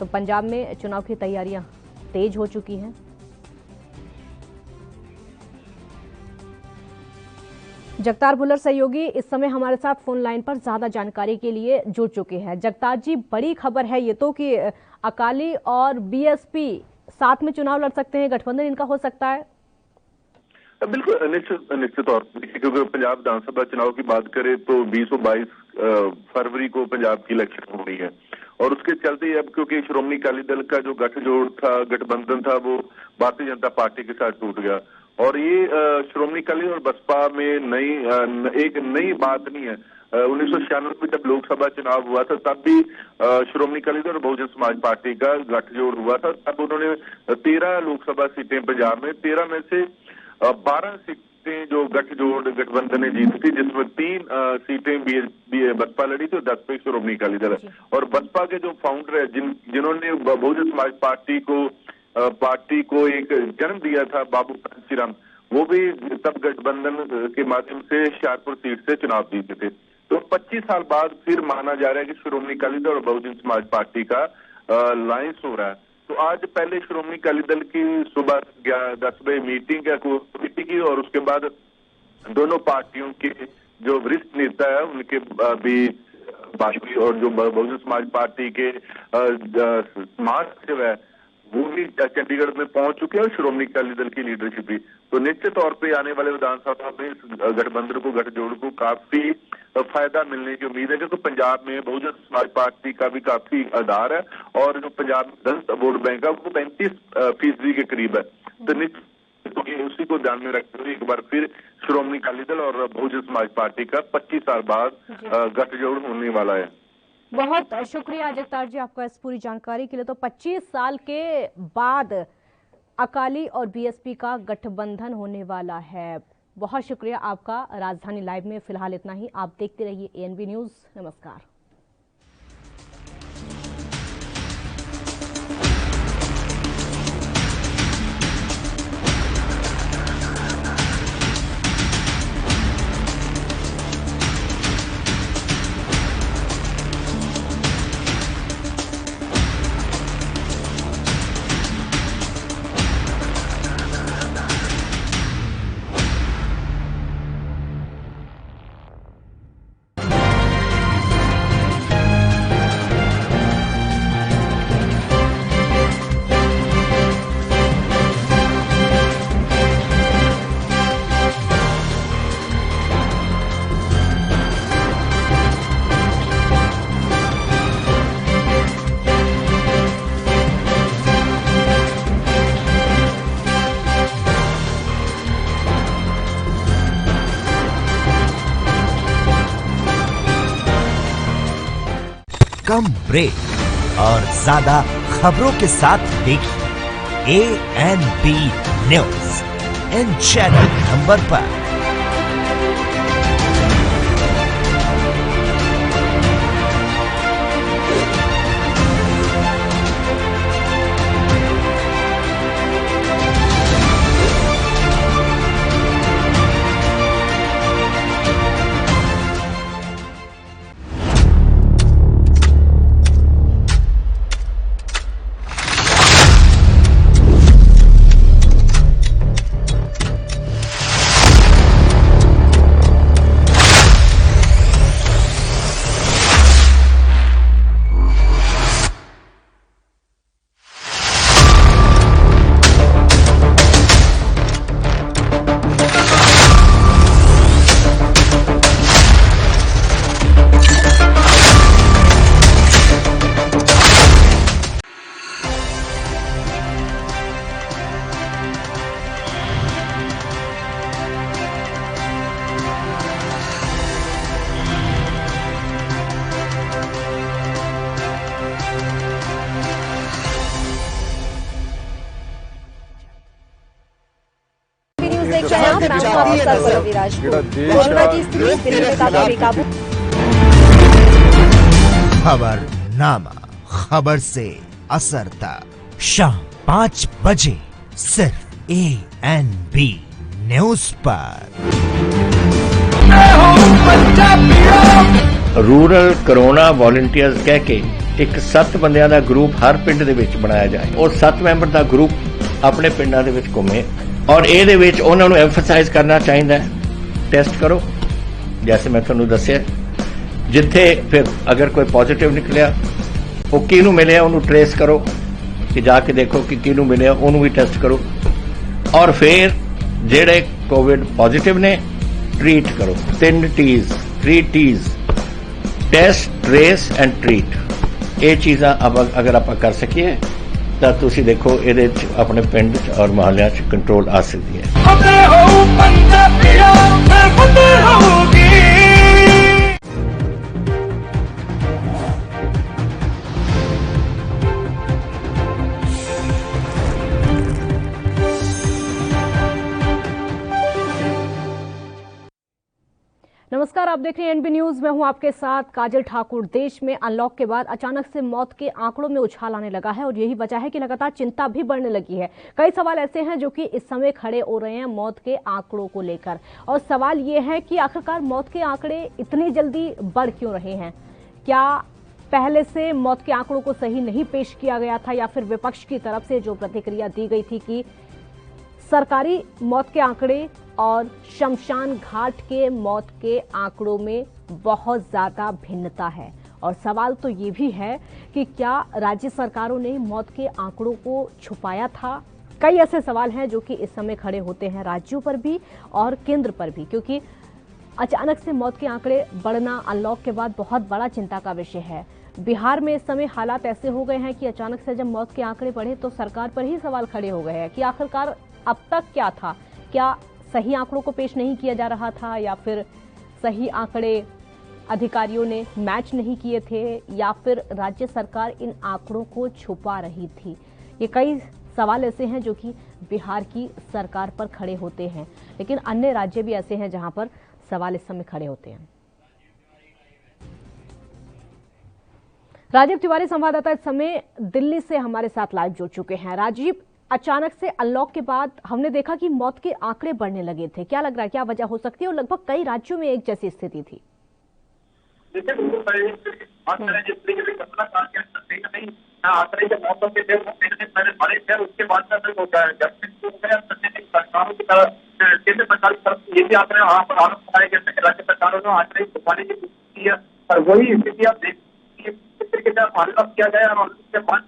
S1: तो पंजाब में चुनाव की तैयारियां तेज हो चुकी हैं। जगतार भुल्लर सहयोगी इस समय हमारे साथ फोन लाइन पर ज्यादा जानकारी के लिए जुड़ चुके हैं। जगतार जी, बड़ी खबर है ये तो कि अकाली और बीएसपी साथ में चुनाव लड़ सकते हैं, गठबंधन इनका हो सकता है।
S5: बिल्कुल निश्चित तौर पर, क्योंकि पंजाब विधानसभा चुनाव की बात करें तो 20 और 22 फरवरी को पंजाब की इलेक्शन हो रही है और उसके चलते अब क्योंकि श्रोमणी अकाली दल का जो गठजोड़ था, गठबंधन था, वो भारतीय जनता पार्टी के साथ टूट गया। और ये श्रोमणी अकाली और बसपा में एक नई बात नहीं है। 1996 में जब लोकसभा चुनाव हुआ था तब भी श्रोमणी अकाली दल और बहुजन समाज पार्टी का गठजोड़ हुआ था। तब उन्होंने 13 लोकसभा सीटें पंजाब में, 13 में से 12 सीटें जो गठबंधन ने जीती थी, जिसमें 3 सीटें बसपा लड़ी थी और 10 पे श्रोमणी अकाली दल। और बसपा के जो फाउंडर है, जिन्होंने बहुजन समाज पार्टी को एक जन्म दिया था, बाबू कांशीराम, वो भी तब गठबंधन के माध्यम से होशियारपुर सीट से चुनाव जीते थे। तो 25 साल बाद फिर माना जा रहा है कि श्रोमणी अकाली दल और बहुजन समाज पार्टी का अलायंस हो रहा है। तो आज पहले श्रोमणी अकाली दल की सुबह 10 बजे मीटिंग की और उसके बाद दोनों पार्टियों के जो वरिष्ठ नेता है उनके भी बातचीत, और जो बहुजन समाज पार्टी के महासचिव है वो भी चंडीगढ़ में पहुंच चुके हैं और श्रोमणी अकाली दल की लीडरशिप भी। तो निश्चित तौर पे आने वाले विधानसभा में इस गठबंधन को, गठजोड़ को काफी फायदा मिलने की उम्मीद है, क्योंकि पंजाब में बहुजन समाज पार्टी का भी काफी आधार है और जो पंजाब में दलित वोट बैंक है वो 35% के करीब है। तो निश्चित उसी को ध्यान में रखते हुए एक बार फिर श्रोमणी अकाली दल और बहुजन समाज पार्टी का 25 साल बाद गठजोड़ होने वाला है।
S1: बहुत शुक्रिया जगतार जी आपका इस पूरी जानकारी के लिए। तो 25 साल के बाद अकाली और बीएसपी का गठबंधन होने वाला है। बहुत शुक्रिया आपका। राजधानी लाइव में फिलहाल इतना ही। आप देखते रहिए एएनबी न्यूज। नमस्कार।
S4: कम ब्रेक और ज्यादा खबरों के साथ देखिए ANB news in channel number पर। खबरनामा, खबर से असर तक शाम 5 बजे सिर्फ ANB न्यूज पर।
S3: रूरल कोरोना वॉलंटियर्स कह के एक 7 ਬੰਦਿਆਂ ਦਾ ਗਰੁੱਪ ਹਰ ਪਿੰਡ ਦੇ ਵਿੱਚ ਬਣਾਇਆ ਜਾਏ। ਉਹ 7 ਮੈਂਬਰ ਦਾ ਗਰੁੱਪ ਆਪਣੇ ਪਿੰਡਾਂ ਦੇ ਵਿੱਚ ਘੁੰਮੇ ਔਰ ਇਹਦੇ ਵਿੱਚ ਉਹਨਾਂ ਨੂੰ ਐਮਫਸਾਈਜ਼ ਕਰਨਾ ਚਾਹੀਦਾ ਹੈ ਟੈਸਟ ਕਰੋ, जैसे मैं ਤੁਹਾਨੂੰ ਦੱਸਿਆ। ਜਿੱਥੇ ਫਿਰ ਅਗਰ ਕੋਈ ਪੋਜ਼ਿਟਿਵ ਨਿਕਲਿਆ ਉਹ ਕਿਹਨੂੰ ਮਿਲਿਆ ਉਹਨੂੰ ਟ੍ਰੇਸ ਕਰੋ ਕਿ ਜਾ ਕੇ ਦੇਖੋ ਕਿ ਕਿਹਨੂੰ ਮਿਲਿਆ, ਉਹਨੂੰ ਵੀ ਟੈਸਟ ਕਰੋ ਔਰ ਫਿਰ ਜਿਹੜੇ ਕੋਵਿਡ ਪੋਜ਼ਿਟਿਵ ਨੇ ट्रीट करो। 3 T's, 3 T's, test, trace and treat. ये चीज़ां अगर आप कर सकिए तो तुसी देखो ये अपने पिंड और मोहल्ले कंट्रोल आ सकती है।
S1: नमस्कार, आप देख रहे हैं एनबी न्यूज। मैं हूं आपके साथ काजल ठाकुर। देश में अनलॉक के बाद अचानक से मौत के आंकड़ों में उछाल आने लगा है और यही वजह है कि लगातार चिंता भी बढ़ने लगी है। कई सवाल ऐसे हैं जो कि इस समय खड़े हो रहे हैं मौत के आंकड़ों को लेकर, और सवाल ये है कि आखिरकार मौत के आंकड़े इतनी जल्दी बढ़ क्यों रहे हैं? क्या पहले से मौत के आंकड़ों को सही नहीं पेश किया गया था, या फिर विपक्ष की तरफ से जो प्रतिक्रिया दी गई थी कि सरकारी मौत के आंकड़े और शमशान घाट के मौत के आंकड़ों में बहुत ज्यादा भिन्नता है? और सवाल तो ये भी है कि क्या राज्य सरकारों ने मौत के आंकड़ों को छुपाया था? कई ऐसे सवाल हैं जो कि इस समय खड़े होते हैं राज्यों पर भी और केंद्र पर भी, क्योंकि अचानक से मौत के आंकड़े बढ़ना अनलॉक के बाद बहुत बड़ा चिंता का विषय है। बिहार में इस समय हालात ऐसे हो गए हैं कि अचानक से जब मौत के आंकड़े बढ़े तो सरकार पर ही सवाल खड़े हो गए हैं कि आखिरकार अब तक क्या था? क्या सही आंकड़ों को पेश नहीं किया जा रहा था, या फिर सही आंकड़े अधिकारियों ने मैच नहीं किए थे, या फिर राज्य सरकार इन आंकड़ों को छुपा रही थी? ये कई सवाल ऐसे हैं जो कि बिहार की सरकार पर खड़े होते हैं, लेकिन अन्य राज्य भी ऐसे हैं जहां पर सवाल इस समय खड़े होते हैं। राजीव तिवारी संवाददाता इस समय दिल्ली से हमारे साथ लाइव जुड़ चुके हैं। राजीव, अचानक से अनलॉक के बाद हमने देखा कि मौत के आंकड़े बढ़ने लगे थे, क्या लग रहा है, क्या वजह हो सकती है? और लगभग कई राज्यों में एक जैसी स्थिति थी।
S5: आंकड़े जब मौसम के थे वो पहले बड़े थे, उसके बाद होता है जब सरकारों की तरफ, केंद्र सरकार की तरफ ये भी आंकड़े आरोप लगाए गए थे कि राज्य सरकारों ने आंकड़े छुपाने की कोशिश की है, और वही स्थिति आप देखिए किस तरीके से फॉलोअप किया जाए और उसके बाद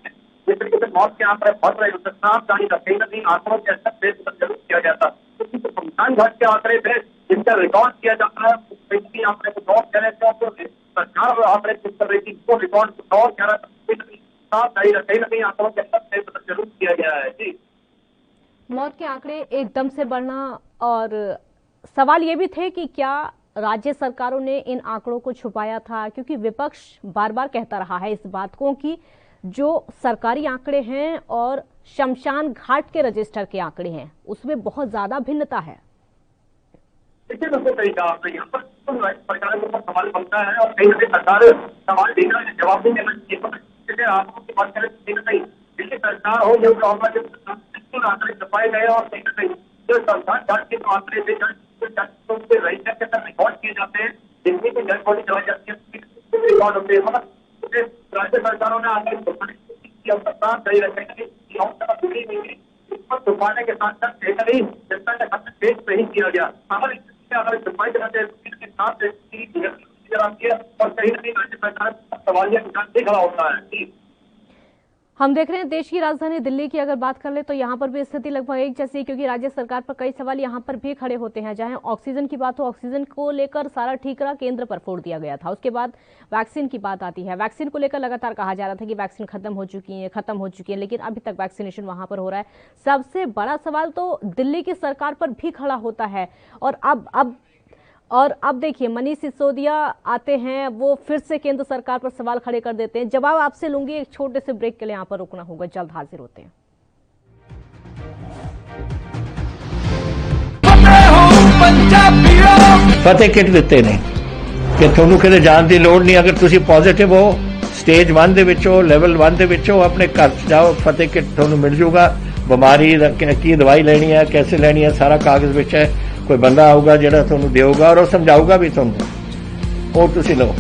S5: जिस तरीके से मौत के आंकड़े बढ़ रहे होते आप कहीं न कहीं आंकड़ों के अच्छा पेश जरूर किया जाता, क्योंकि शमशान घाट के आंकड़े थे जिनका रिकॉर्ड किया जाता है, आंकड़े को नोट कर रहे थे, सरकार आंकड़े चेक कर रही थी, वो रिकॉर्ड को नोट कर रहा था, कहीं न कहीं आंकड़ों के अंदर जरूर किया गया है। जी,
S1: मौत के आंकड़े एकदम से बढ़ना, और सवाल ये भी थे कि क्या राज्य सरकारों ने इन आंकड़ों को छुपाया था, क्योंकि विपक्ष बार बार कहता रहा है इस बात को कि जो सरकारी आंकड़े हैं और शमशान घाट के रजिस्टर के आंकड़े हैं उसमें बहुत ज्यादा भिन्नता है।
S5: देखिए बिल्कुल सही कहा आपने, यहाँ पर सरकार के ऊपर सवाल बनता है और कहीं ना कहीं सरकार सवाल देना जवाब नहीं देना चाहिए। आपको की बात करें दिल्ली सरकार हो या आंकड़े छपाए गए और कहीं ना कहीं जो शमशान घाट के आंकड़े रजिस्टर के अंदर रिकॉर्ड किए जाते हैं, जिनकी भी डेड बॉडी चलाई जाती है रिकॉर्ड होते हैं, मगर राज्य सरकारों ने आंकड़े छुपाने की कोशिश की और सरकार सही रखेंगे छुपाने के साथ साथ कहीं ना कहीं जनता के साथ पेश नहीं किया गया। अगर छुपाई जाते के साथ और कहीं ना कहीं राज्य सरकार सवालिया निशान से खड़ा होता है।
S1: हम देख रहे हैं देश की राजधानी दिल्ली की अगर बात कर ले तो यहाँ पर भी स्थिति लगभग एक जैसी, क्योंकि राज्य सरकार पर कई सवाल यहाँ पर भी खड़े होते हैं। चाहे ऑक्सीजन की बात हो, ऑक्सीजन को लेकर सारा ठीक रहा, केंद्र पर फोड़ दिया गया था। उसके बाद वैक्सीन की बात आती है, वैक्सीन को लेकर लगातार कहा जा रहा था कि वैक्सीन खत्म हो चुकी है, लेकिन अभी तक वैक्सीनेशन वहां पर हो रहा है। सबसे बड़ा सवाल तो दिल्ली की सरकार पर भी खड़ा होता है। और अब देखिए मनीष सिसोदिया आते हैं, वो फिर से केंद्र सरकार पर सवाल खड़े कर देते हैं। जवाब आपसे लूंगी, एक छोटे से ब्रेक के लिए यहाँ पर रुकना होगा, जल्द हाजिर होते हैं।
S3: फतेह किट ਦਿੱਤੇ ਨੇ ਕਿ ਤੁਹਾਨੂੰ ਕਿਤੇ ਜਾਣ ਦੀ ਲੋੜ ਨਹੀਂ। ਅਗਰ ਤੁਸੀਂ ਪੋਜ਼ਿਟਿਵ ਹੋ, ਸਟੇਜ 1 ਦੇ ਵਿੱਚ ਹੋ, ਲੈਵਲ 1 ਦੇ ਵਿੱਚ ਹੋ, ਆਪਣੇ ਘਰ ਜਾਓ, ਫਤਿਹ ਕਿਟ ਤੁਹਾਨੂੰ ਮਿਲ ਜੂਗਾ। ਬਿਮਾਰੀ ਦਾ ਕੀ ਦਵਾਈ ਲੈਣੀ ਹੈ, कैसे ਲੈਣੀ ਹੈ, ਸਾਰਾ ਕਾਗਜ਼ ਵਿੱਚ ਹੈ। कोई बंदा आऊगा ਜਿਹੜਾ ਤੁਹਾਨੂੰ ਦੇਊਗਾ और ਸਮਝਾਊਗਾ ਵੀ ਤੁਹਾਨੂੰ, ਉਹ ਤੁਸੀਂ ਲਓ।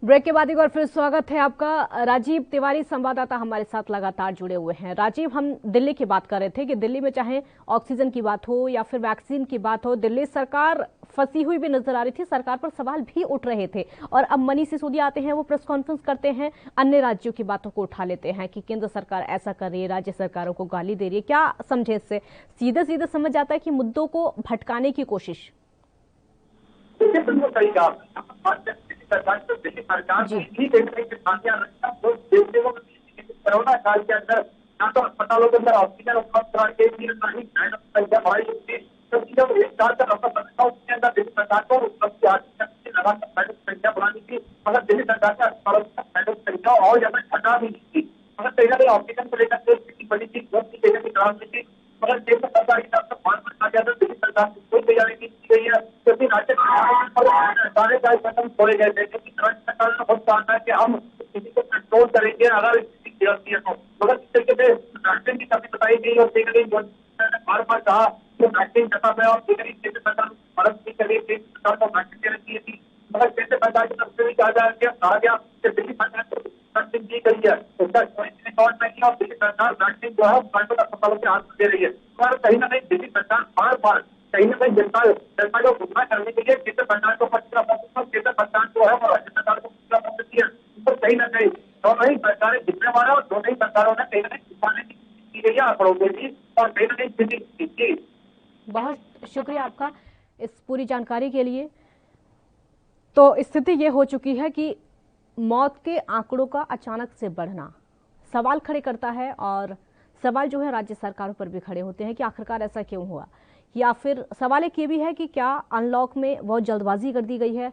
S1: ब्रेक के बाद एक बार फिर स्वागत है आपका। राजीव तिवारी संवाददाता हमारे साथ लगातार जुड़े हुए हैं। राजीव, हम दिल्ली की बात कर रहे थे कि दिल्ली में चाहे ऑक्सीजन की बात हो या फिर वैक्सीन की बात हो, दिल्ली सरकार फंसी हुई भी नजर आ रही थी, सरकार पर सवाल भी उठ रहे थे। और अब मनीष सिसोदिया आते हैं, वो प्रेस कॉन्फ्रेंस करते हैं, अन्य राज्यों की बातों को उठा लेते हैं कि केंद्र सरकार ऐसा कर रही है, राज्य सरकारों को गाली दे रही है। क्या समझे इससे? सीधे सीधे समझ जाता है कि मुद्दों को भटकाने की कोशिश।
S5: सरकार तो दिल्ली सरकार कोरोना काल के अंदर ना तो अस्पतालों के अंदर ऑक्सीजन उपलब्ध कराने के लिए संख्या बढ़ाई थी, जब एक साल का उसके अंदर दिल्ली सरकार को लगातार संख्या बढ़ानी थी, मगर दिल्ली सरकार ने अस्पतालों की संख्या और ज्यादा घटा भी थी। मगर कहीं ना कहीं ऑक्सीजन को लेकर स्थिति बड़ी थी, थी, मगर केंद्र सरकार की तरफ से बहुत बड़ा गया था, दिल्ली सरकार की कोई तैयारी नहीं की गई है, क्योंकि राज्य सारे कदम छोड़े गए थे, क्योंकि राज्य सरकार ने बहुत कहा था कि हम स्थिति को कंट्रोल करेंगे अगर स्थिति गिरती है तो। मगर इस तरीके से वैक्सीन की कमी बताई गई और बार बार कहा कि वैक्सीन खत्म है और केंद्र सरकार मदद नहीं करी, केंद्र सरकार को वैक्सीन देनी चाहिए थी, मगर केंद्र सरकार की तरफ से भी कहा गया कि दिल्ली सरकार को वैक्सीन दी गई है, उसका रिकॉर्ड नहीं है और दिल्ली सरकार वैक्सीन जो है प्राइवेट अस्पतालों के हाथ में दे रही है। और कहीं ना कहीं दिल्ली सरकार बार बार कहीं ना कहीं जनता को गुमराह करने के लिए केंद्र सरकार को केंद्र सरकार जो है वो राज्य सरकार को देती है। तो कहीं ना कहीं दोनों ही सरकारें जिम्मेवार है और दोनों ही सरकारों ने कहीं ना कहीं छुपाने की कोशिश की गई है आंकड़ों में भी, और कहीं ना कहीं स्थिति की।
S1: बहुत शुक्रिया आपका इस पूरी जानकारी के लिए। तो स्थिति ये हो चुकी है कि मौत के आंकड़ों का अचानक से बढ़ना, सवाल खड़े करता है और सवाल जो है राज्य सरकारों पर भी खड़े होते हैं कि आखिरकार ऐसा क्यों हुआ, या फिर सवाल एक ये भी है कि क्या अनलॉक में बहुत जल्दबाजी कर दी गई है।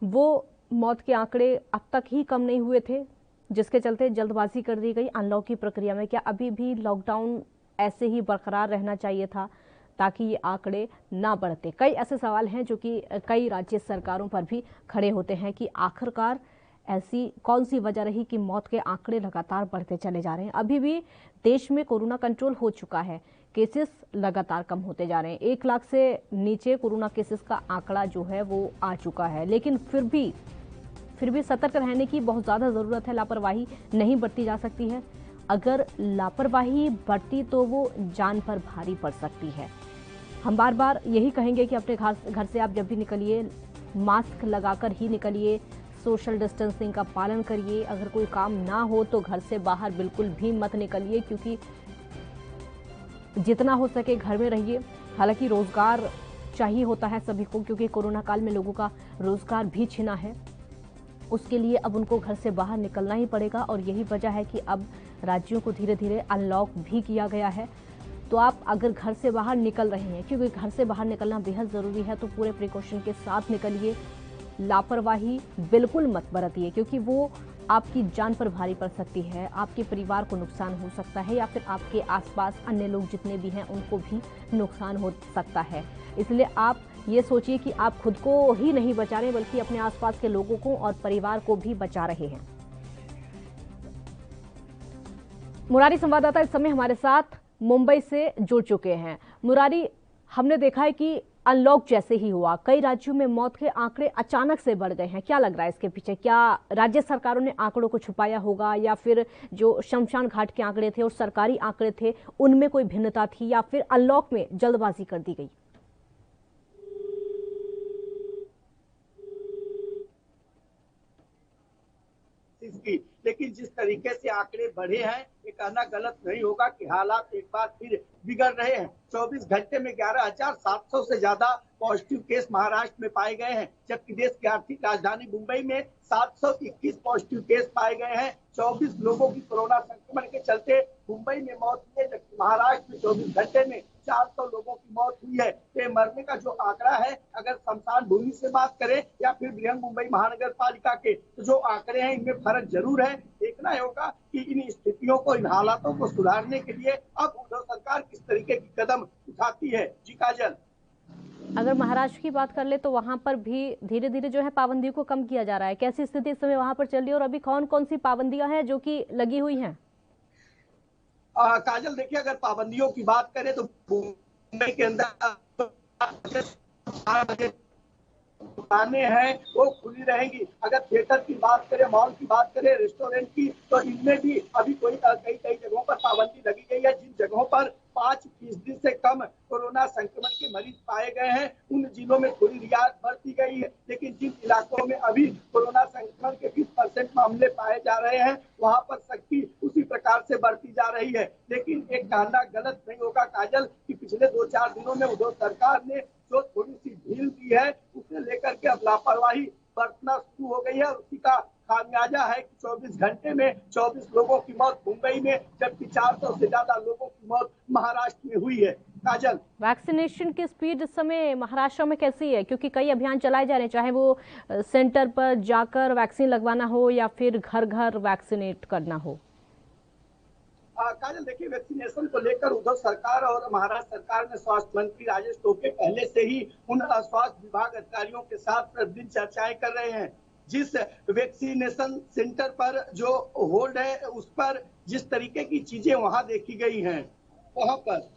S1: वो मौत के आंकड़े अब तक ही कम नहीं हुए थे जिसके चलते जल्दबाजी कर दी गई अनलॉक की प्रक्रिया में। क्या अभी भी लॉकडाउन ऐसे ही बरकरार रहना चाहिए था ताकि ये आंकड़े ना बढ़ते। कई ऐसे सवाल हैं जो कि कई राज्य सरकारों पर भी खड़े होते हैं कि आखिरकार ऐसी कौन सी वजह रही कि मौत के आंकड़े लगातार बढ़ते चले जा रहे हैं। अभी भी देश में कोरोना कंट्रोल हो चुका है, केसेस लगातार कम होते जा रहे हैं, 1 लाख से नीचे कोरोना केसेस का आंकड़ा जो है वो आ चुका है। लेकिन फिर भी सतर्क रहने की बहुत ज़्यादा ज़रूरत है। लापरवाही नहीं बरती जा सकती है। अगर लापरवाही बरती तो वो जान पर भारी पड़ सकती है। हम बार बार यही कहेंगे कि अपने घर से आप जब भी निकलिए मास्क लगाकर ही निकलिए, सोशल डिस्टेंसिंग का पालन करिए। अगर कोई काम ना हो तो घर से बाहर बिल्कुल भी मत निकलिए, क्योंकि जितना हो सके घर में रहिए। हालांकि रोजगार चाहिए होता है सभी को, क्योंकि कोरोना काल में लोगों का रोजगार भी छिना है। उसके लिए अब उनको घर से बाहर निकलना ही पड़ेगा और यही वजह है कि अब राज्यों को धीरे धीरे अनलॉक भी किया गया है। तो आप अगर घर से बाहर निकल रहे हैं, क्योंकि घर से बाहर निकलना बेहद ज़रूरी है, तो पूरे प्रिकॉशन के साथ निकलिए। लापरवाही बिल्कुल मत बरतिए, क्योंकि वो आपकी जान पर भारी पड़ सकती है, आपके परिवार को नुकसान हो सकता है, या फिर आपके आसपास अन्य लोग जितने भी हैं उनको भी नुकसान हो सकता है। इसलिए आप ये सोचिए कि आप खुद को ही नहीं बचा रहे बल्कि अपने आसपास के लोगों को और परिवार को भी बचा रहे हैं। मुरारी संवाददाता इस समय हमारे साथ मुंबई से जुड़ चुके हैं। मुरारी, हमने देखा है कि अनलॉक जैसे ही हुआ कई राज्यों में मौत के आंकड़े अचानक से बढ़ गए हैं। क्या लग रहा है इसके पीछे? क्या राज्य सरकारों ने आंकड़ों को छुपाया होगा, या फिर जो शमशान घाट के आंकड़े थे और सरकारी आंकड़े थे उनमें कोई भिन्नता थी, या फिर अनलॉक में जल्दबाजी कर दी गई?
S10: लेकिन जिस तरीके से आंकड़े बढ़े हैं ये कहना गलत नहीं होगा कि हालात एक बार फिर बिगड़ रहे हैं। 24 घंटे में 11,700 से ज्यादा पॉजिटिव केस महाराष्ट्र में पाए गए हैं, जबकि देश की आर्थिक राजधानी मुंबई में 721 पॉजिटिव केस पाए गए हैं। 24 लोगों की कोरोना संक्रमण के चलते मुंबई में मौत हुई है, जबकि महाराष्ट्र में 24 घंटे में 400 लोगों की मौत हुई है। तो मरने का जो आंकड़ा है, अगर शमशान भूमि से बात करें या फिर बृहन मुंबई महानगर पालिका के, तो जो आंकड़े हैं इनमें फर्क जरूर है। देखना होगा कि इन स्थितियों को, इन हालातों को सुधारने के लिए अब उद्धव सरकार किस तरीके की कदम उठाती है। जी काजल,
S1: अगर महाराष्ट्र की बात कर ले तो वहां पर भी धीरे धीरे जो है पाबंदियों को कम किया जा रहा है। कैसी स्थिति इस समय वहां पर चल रही है और अभी कौन कौन सी पाबंदियां हैं जो कि लगी हुई हैं?
S10: काजल, देखिए, अगर पाबंदियों की बात करें तो मुंबई के अंदर दुकानें हैं वो खुली रहेंगी। अगर थिएटर की बात करें, मॉल की बात करें, रेस्टोरेंट की, तो इनमें भी अभी कई जगहों पर पाबंदी लगी गई है। जिन जगहों पर 5% से कम कोरोना संक्रमण के मरीज पाए गए हैं उन जिलों में थोड़ी रियायत बरती गई है, लेकिन जिन इलाकों में अभी कोरोना संक्रमण के 20% मामले पाए जा रहे हैं वहां पर सख्ती उसी प्रकार से बढ़ती जा रही है। लेकिन एक कहना गलत नहीं होगा काजल कि पिछले 2-4 दिनों में उद्धव सरकार ने जो थोड़ी सी ढील दी है उसे लेकर के अब लापरवाही बरतना शुरू हो गई है, और उसी का खामियाजा है कि 24 घंटे में 24 लोगों की मौत मुंबई में, जबकि 400 से ज्यादा लोगों की मौत महाराष्ट्र में हुई है। काजल,
S1: वैक्सीनेशन की स्पीड इस समय महाराष्ट्र में कैसी है? क्योंकि कई अभियान चलाए जा रहे हैं, चाहे वो सेंटर पर जाकर वैक्सीन लगवाना हो या फिर घर घर वैक्सीनेट करना हो।
S10: काजल, देखिए, वैक्सीनेशन को लेकर उद्धव सरकार और महाराष्ट्र सरकार में स्वास्थ्य मंत्री राजेश टोपे पहले से ही उन स्वास्थ्य विभाग अधिकारियों के साथ प्रतिदिन चर्चाएं कर रहे हैं। जिस वैक्सीनेशन सेंटर पर जो होल्ड है उस पर जिस तरीके की चीजें वहां देखी गई हैं, वहां पर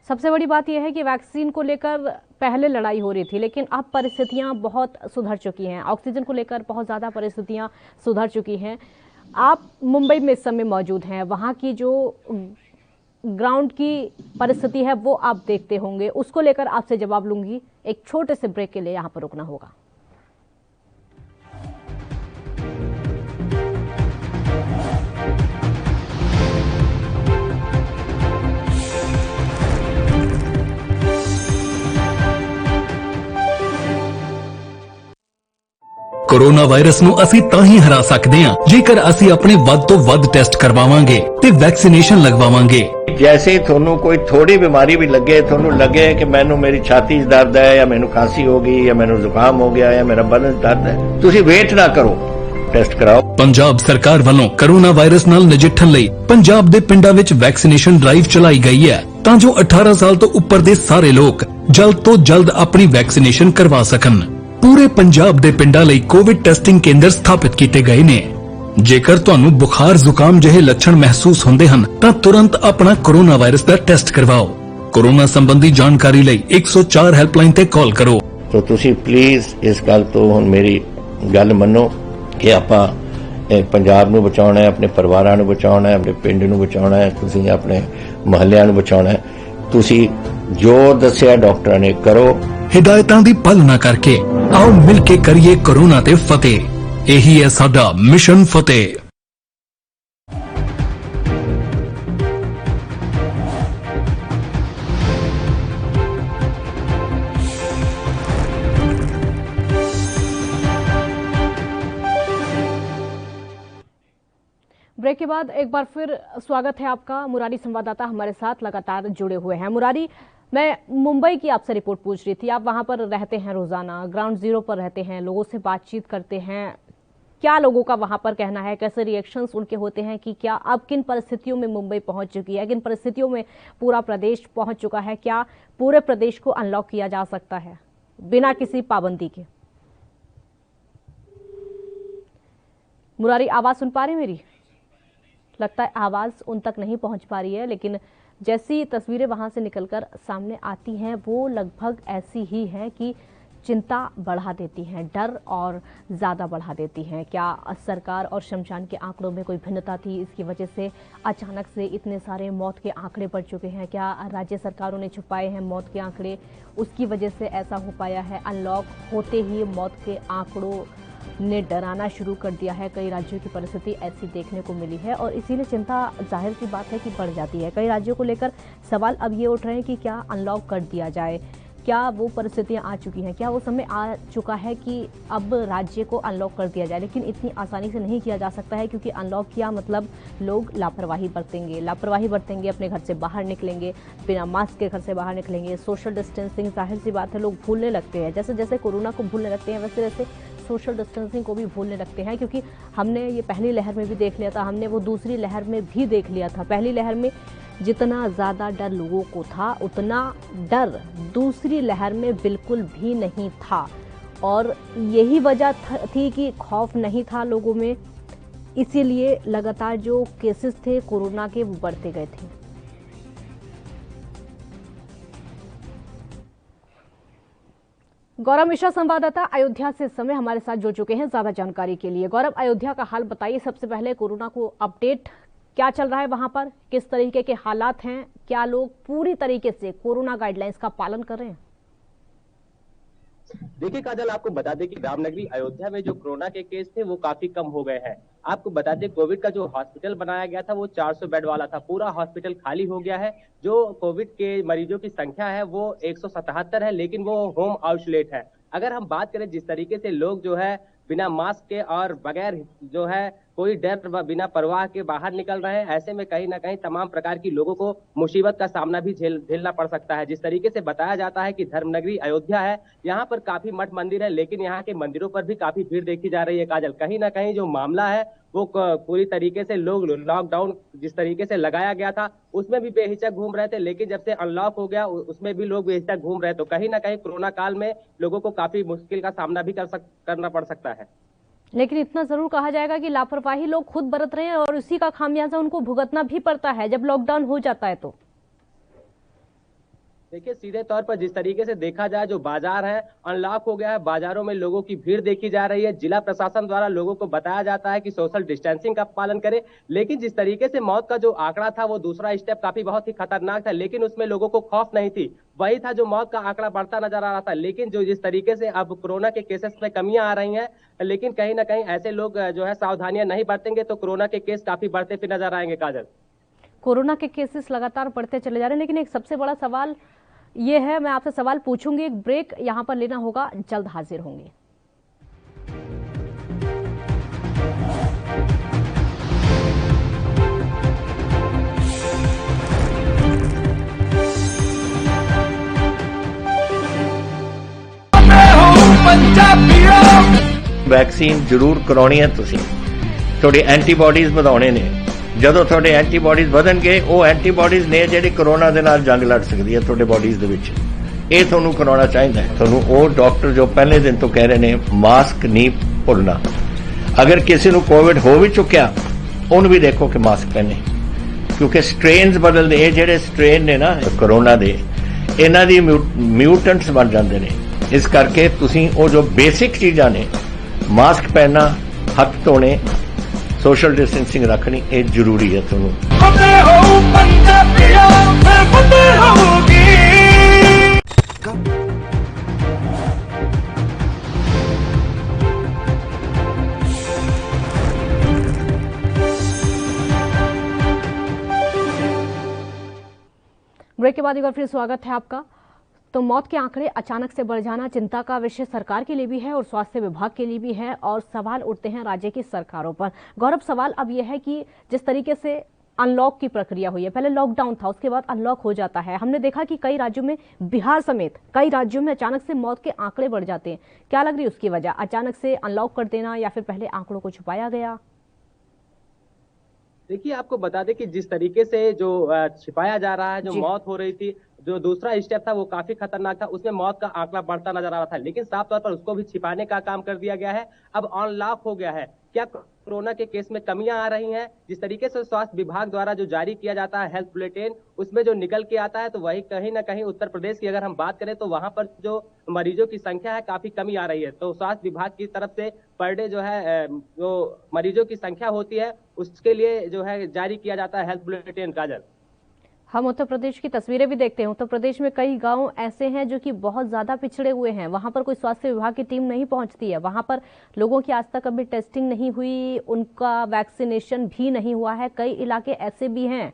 S1: सबसे बड़ी बात यह है कि वैक्सीन को लेकर पहले लड़ाई हो रही थी, लेकिन अब परिस्थितियां बहुत सुधर चुकी हैं। ऑक्सीजन को लेकर बहुत ज़्यादा परिस्थितियां सुधर चुकी हैं। आप मुंबई में इस समय मौजूद हैं, वहाँ की जो ग्राउंड की परिस्थिति है वो आप देखते होंगे, उसको लेकर आपसे जवाब लूंगी। एक छोटे से ब्रेक के लिए यहाँ पर रुकना होगा।
S7: ਕੋਰੋਨਾ ਵਾਇਰਸ ਨੂੰ ਅਸੀਂ ਤਾਂ ਹੀ ਹਰਾ ਸਕਦੇ ਹਾਂ ਜੇਕਰ ਅਸੀਂ ਆਪਣੇ ਵੱਧ ਤੋਂ ਵੱਧ ਟੈਸਟ ਕਰਵਾਵਾਂਗੇ ਤੇ ਵੈਕਸੀਨੇਸ਼ਨ ਲਗਵਾਵਾਂਗੇ।
S3: जैसे थोनू कोई थोड़ी बीमारी भी लगे, थोनू लगे कि मैनू मेरी छाती च दर्द है या मैनू खांसी हो गई या मैनू जुकाम हो गया या मेरा बदन दर्द है, तुसी वेट ना करो, टेस्ट कराओ।
S7: पंजाब सरकार ਵੱਲੋਂ कोरोना वायरस ਨਾਲ ਨਜਿੱਠਣ ਲਈ ਪੰਜਾਬ ਦੇ ਪਿੰਡਾਂ ਵਿੱਚ ਵੈਕਸੀਨੇਸ਼ਨ ਡਰਾਈਵ ਚਲਾਈ ਗਈ ਹੈ ਤਾਂ ਜੋ 18 ਸਾਲ ਤੋਂ ਉੱਪਰ ਦੇ ਸਾਰੇ ਲੋਕ ਜਲਦ ਤੋਂ ਜਲਦ ਆਪਣੀ ਵੈਕਸੀਨੇਸ਼ਨ ਕਰਵਾ ਸਕਣ। ਪੂਰੇ ਪੰਜਾਬ ਦੇ ਪਿੰਡਾਂ ਲਈ ਕੋਵਿਡ ਟੈਸਟਿੰਗ ਕੇਂਦਰ ਸਥਾਪਿਤ ਕੀਤੇ ਗਏ ਨੇ। ਜੇਕਰ ਤੁਹਾਨੂੰ ਬੁਖਾਰ ਜ਼ੁਕਾਮ ਜਿਹੇ ਲੱਛਣ ਮਹਿਸੂਸ ਹੁੰਦੇ ਹਨ ਤਾਂ ਤੁਰੰਤ ਆਪਣਾ ਕੋਰੋਨਾ ਵਾਇਰਸ ਦਾ ਟੈਸਟ ਕਰਵਾਓ। ਕੋਰੋਨਾ ਸੰਬੰਧੀ ਜਾਣਕਾਰੀ ਲਈ 104 ਹੈਲਪਲਾਈਨ ਤੇ ਕਾਲ ਕਰੋ।
S3: तो तुसी प्लीज इस गल तो हुण मेरी गल मनो कि आपां पंजाब नूं बचाउणा है, अपने परिवारां नूं बचाउणा है, अपने पिंड नूं बचाउणा है, तुसी अपने महल्लिਆਂ नूं बचाउणा है। तुसी जो दस्सिया डॉक्टरां ने करो।
S7: हिदायतां दी पालना करके आओ मिल के करिए कोरोना ते फतेह। यही है साडा मिशन फतेह।
S1: ब्रेक के बाद एक बार फिर स्वागत है आपका। मुरारी संवाददाता हमारे साथ लगातार जुड़े हुए हैं। मुरारी, मैं मुंबई की आपसे रिपोर्ट पूछ रही थी। आप वहां पर रहते हैं, रोजाना ग्राउंड जीरो पर रहते हैं, लोगों से बातचीत करते हैं। क्या लोगों का वहां पर कहना है, कैसे रिएक्शंस उनके होते हैं कि क्या अब किन परिस्थितियों में मुंबई पहुंच चुकी है, किन परिस्थितियों में पूरा प्रदेश पहुंच चुका है? क्या पूरे प्रदेश को अनलॉक किया जा सकता है बिना किसी पाबंदी के? मुरारी, आवाज सुन पा रही मेरी? लगता है आवाज उन तक नहीं पहुंच पा रही है, लेकिन जैसी तस्वीरें वहां से निकलकर सामने आती हैं वो लगभग ऐसी ही हैं कि चिंता बढ़ा देती हैं, डर और ज़्यादा बढ़ा देती हैं। क्या सरकार और शमशान के आंकड़ों में कोई भिन्नता थी? इसकी वजह से अचानक से इतने सारे मौत के आंकड़े बढ़ चुके हैं। क्या राज्य सरकारों ने छुपाए हैं मौत के आंकड़े, उसकी वजह से ऐसा हो पाया है? अनलॉक होते ही मौत के आंकड़ों ने डराना शुरू कर दिया है। कई राज्यों की परिस्थिति ऐसी देखने को मिली है और इसीलिए चिंता जाहिर सी बात है कि बढ़ जाती है। कई राज्यों को लेकर सवाल अब ये उठ रहे हैं कि क्या अनलॉक कर दिया जाए, क्या वो परिस्थितियां आ चुकी हैं, क्या वो समय आ चुका है कि अब राज्य को अनलॉक कर दिया जाए? लेकिन इतनी आसानी से नहीं किया जा सकता है, क्योंकि अनलॉक किया मतलब लोग लापरवाही बरतेंगे, अपने घर से बाहर निकलेंगे, बिना मास्क के घर से बाहर निकलेंगे, सोशल डिस्टेंसिंग, जाहिर सी बात है लोग भूलने लगते हैं। जैसे जैसे कोरोना को भूलने लगते हैं वैसे वैसे सोशल डिस्टेंसिंग को भी भूलने लगते हैं, क्योंकि हमने ये पहली लहर में भी देख लिया था, हमने वो दूसरी लहर में भी देख लिया था। पहली लहर में जितना ज़्यादा डर लोगों को था उतना डर दूसरी लहर में बिल्कुल भी नहीं था, और यही वजह थी कि खौफ नहीं था लोगों में, इसीलिए लगातार जो केसेस थे कोरोना के वो बढ़ते गए थे। गौरव मिश्रा संवाददाता अयोध्या से इस समय हमारे साथ जुड़ चुके हैं ज्यादा जानकारी के लिए। गौरव, अयोध्या का हाल बताइए सबसे पहले, कोरोना को अपडेट क्या चल रहा है वहां पर, किस तरीके के हालात हैं, क्या लोग पूरी तरीके से कोरोना गाइडलाइंस का पालन कर रहे हैं?
S11: देखिए काजल, आपको बता दें कि रामनगरी अयोध्या में जो कोरोना के केस थे वो काफी कम हो गए हैं। आपको बता दें कोविड का जो हॉस्पिटल बनाया गया था वो 400 बेड वाला था, पूरा हॉस्पिटल खाली हो गया है। जो कोविड के मरीजों की संख्या है वो 177 है, लेकिन वो होम आइसोलेट है। अगर हम बात करें जिस तरीके से लोग जो है बिना मास्क के और बगैर जो है कोई डर व बिना परवाह के बाहर निकल रहे हैं, ऐसे में कहीं ना कहीं तमाम प्रकार की लोगों को मुसीबत का सामना भी झेलना पड़ सकता है। जिस तरीके से बताया जाता है कि धर्मनगरी अयोध्या है, यहाँ पर काफी मठ मंदिर है, लेकिन यहाँ के मंदिरों पर भी काफी भीड़ देखी जा रही है काजल। कहीं ना कहीं जो मामला है वो पूरी तरीके से लोग लॉकडाउन जिस तरीके से लगाया गया था उसमें भी बेहिचक घूम रहे थे, लेकिन जब से अनलॉक हो गया उसमें भी लोग बेहिचक घूम रहे, तो कहीं ना कहीं कोरोना काल में लोगों को काफी मुश्किल का सामना भी करना पड़ सकता है।
S1: लेकिन इतना जरूर कहा जाएगा कि लापरवाही लोग खुद बरत रहे हैं और उसी का खामियाजा उनको भुगतना भी पड़ता है जब लॉकडाउन हो जाता है। तो
S11: देखिए सीधे तौर पर जिस तरीके से देखा जाए जो बाजार है अनलॉक हो गया है, बाजारों में लोगों की भीड़ देखी जा रही है। जिला प्रशासन द्वारा लोगों को बताया जाता है कि सोशल डिस्टेंसिंग का पालन करें, लेकिन जिस तरीके से मौत का जो आंकड़ा था वो दूसरा स्टेप काफी बहुत ही खतरनाक था, लेकिन उसमें लोगों को खौफ नहीं थी। वही था जो मौत का आंकड़ा बढ़ता नजर आ रहा था, लेकिन जो जिस तरीके से अब कोरोना के केसेस में कमियां आ रही हैं, लेकिन कहीं ना कहीं ऐसे लोग जो है सावधानियां नहीं बरतेंगे तो कोरोना के केस काफी बढ़ते फिर नजर आएंगे। काजल,
S1: कोरोना के केसेस लगातार बढ़ते चले जा रहे हैं, लेकिन एक सबसे बड़ा सवाल ये है, मैं आपसे सवाल पूछूंगी, एक ब्रेक यहां पर लेना होगा, जल्द हाजिर होंगे।
S3: ਵੈਕਸੀਨ ਜ਼ਰੂਰ ਕਰਾਉਣੀ ਹੈ ਤੁਸੀਂ। ਤੁਹਾਡੇ ਐਂਟੀਬਾਡੀਜ਼ ਵਧਾਉਣੇ ਨੇ। ਜਦੋਂ ਤੁਹਾਡੇ ਐਂਟੀਬਾਡੀਜ਼ ਵਧਣਗੇ, ਉਹ ਐਂਟੀਬਾਡੀਜ਼ ਨੇ ਜਿਹੜੀ ਕਰੋਨਾ ਦੇ ਨਾਲ ਜੰਗ ਲੜ ਸਕਦੀ ਹੈ ਤੁਹਾਡੇ ਬਾਡੀਜ਼ ਦੇ ਵਿੱਚ। ਇਹ ਤੁਹਾਨੂੰ ਕਰਾਉਣਾ ਚਾਹੀਦਾ ਹੈ। ਤੁਹਾਨੂੰ ਉਹ ਡਾਕਟਰ ਜੋ ਪਹਿਲੇ ਦਿਨ ਤੋਂ ਕਹਿ ਰਹੇ ਨੇ ਮਾਸਕ ਨਹੀਂ ਭੁੱਲਣਾ। ਅਗਰ ਕਿਸੇ ਨੂੰ ਕੋਵਿਡ ਹੋ ਵੀ ਚੁੱਕਿਆ, ਉਹਨੂੰ ਵੀ ਦੇਖੋ ਕਿ ਮਾਸਕ ਪਹਿਨੇ, ਕਿਉਂਕਿ ਸਟ੍ਰੇਨਸ ਬਦਲਦੇ। ਇਹ ਜਿਹੜੇ ਸਟ੍ਰੇਨ ਨੇ ਨਾ ਕਰੋਨਾ ਦੇ, ਇਹਨਾਂ ਦੀ ਮਿਊਟੈਂਟਸ ਬਣ ਜਾਂਦੇ ਨੇ। ਇਸ ਕਰਕੇ ਤੁਸੀਂ ਉਹ ਜੋ ਬੇਸਿਕ ਚੀਜ਼ਾਂ ਨੇ, ਮਾਸਕ ਪਹਿਨਣਾ, ਹੱਥ ਧੋਣੇ, सोशल डिस्टेंसिंग रखनी, ये जरूरी है। ਤੁਹਾਨੂੰ
S1: ब्रेक के बाद एक बार फिर स्वागत है आपका। तो मौत के आंकड़े अचानक से बढ़ जाना चिंता का विषय सरकार के लिए भी है और स्वास्थ्य विभाग के लिए भी है, और सवाल उठते हैं राज्य की सरकारों पर। गौरव, सवाल अब यह है कि जिस तरीके से अनलॉक की प्रक्रिया हुई है, पहले लॉकडाउन था, उसके बाद अनलॉक हो जाता है, हमने देखा कि कई राज्यों में, बिहार समेत कई राज्यों में अचानक से मौत के आंकड़े बढ़ जाते हैं। क्या लग रही है उसकी वजह? अचानक से अनलॉक कर देना या फिर पहले आंकड़ों को छुपाया गया?
S11: देखिए, आपको बता दें कि जिस तरीके से जो छिपाया जा रहा है, जो मौत हो रही थी, जो दूसरा स्टेप था वो काफी खतरनाक था, उसमें मौत का आंकड़ा बढ़ता नजर आ रहा था, लेकिन साफ तौर पर उसको भी छिपाने का काम कर दिया गया है। अब अनलॉक हो गया है। क्या कोरोना के केस में कमियां आ रही हैं? जिस तरीके से स्वास्थ्य विभाग द्वारा जो जारी किया जाता है हेल्थ बुलेटिन, उसमें जो निकल के आता है, तो वही कहीं ना कहीं उत्तर प्रदेश की अगर हम बात करें तो वहां पर जो मरीजों की संख्या है काफी कमी आ रही है। तो स्वास्थ्य विभाग की तरफ से पर डे जो है जो मरीजों की संख्या होती है, उसके लिए जो है जारी किया जाता है हेल्थ बुलेटिन। काजल,
S1: हम उत्तर प्रदेश की तस्वीरें भी देखते हैं। उत्तर प्रदेश में कई गांव ऐसे हैं जो कि बहुत ज्यादा पिछड़े हुए हैं, वहां पर कोई स्वास्थ्य विभाग की टीम नहीं पहुंचती है, वहां पर लोगों की आज तक अभी टेस्टिंग नहीं हुई, उनका वैक्सीनेशन भी नहीं हुआ है। कई इलाके ऐसे भी हैं।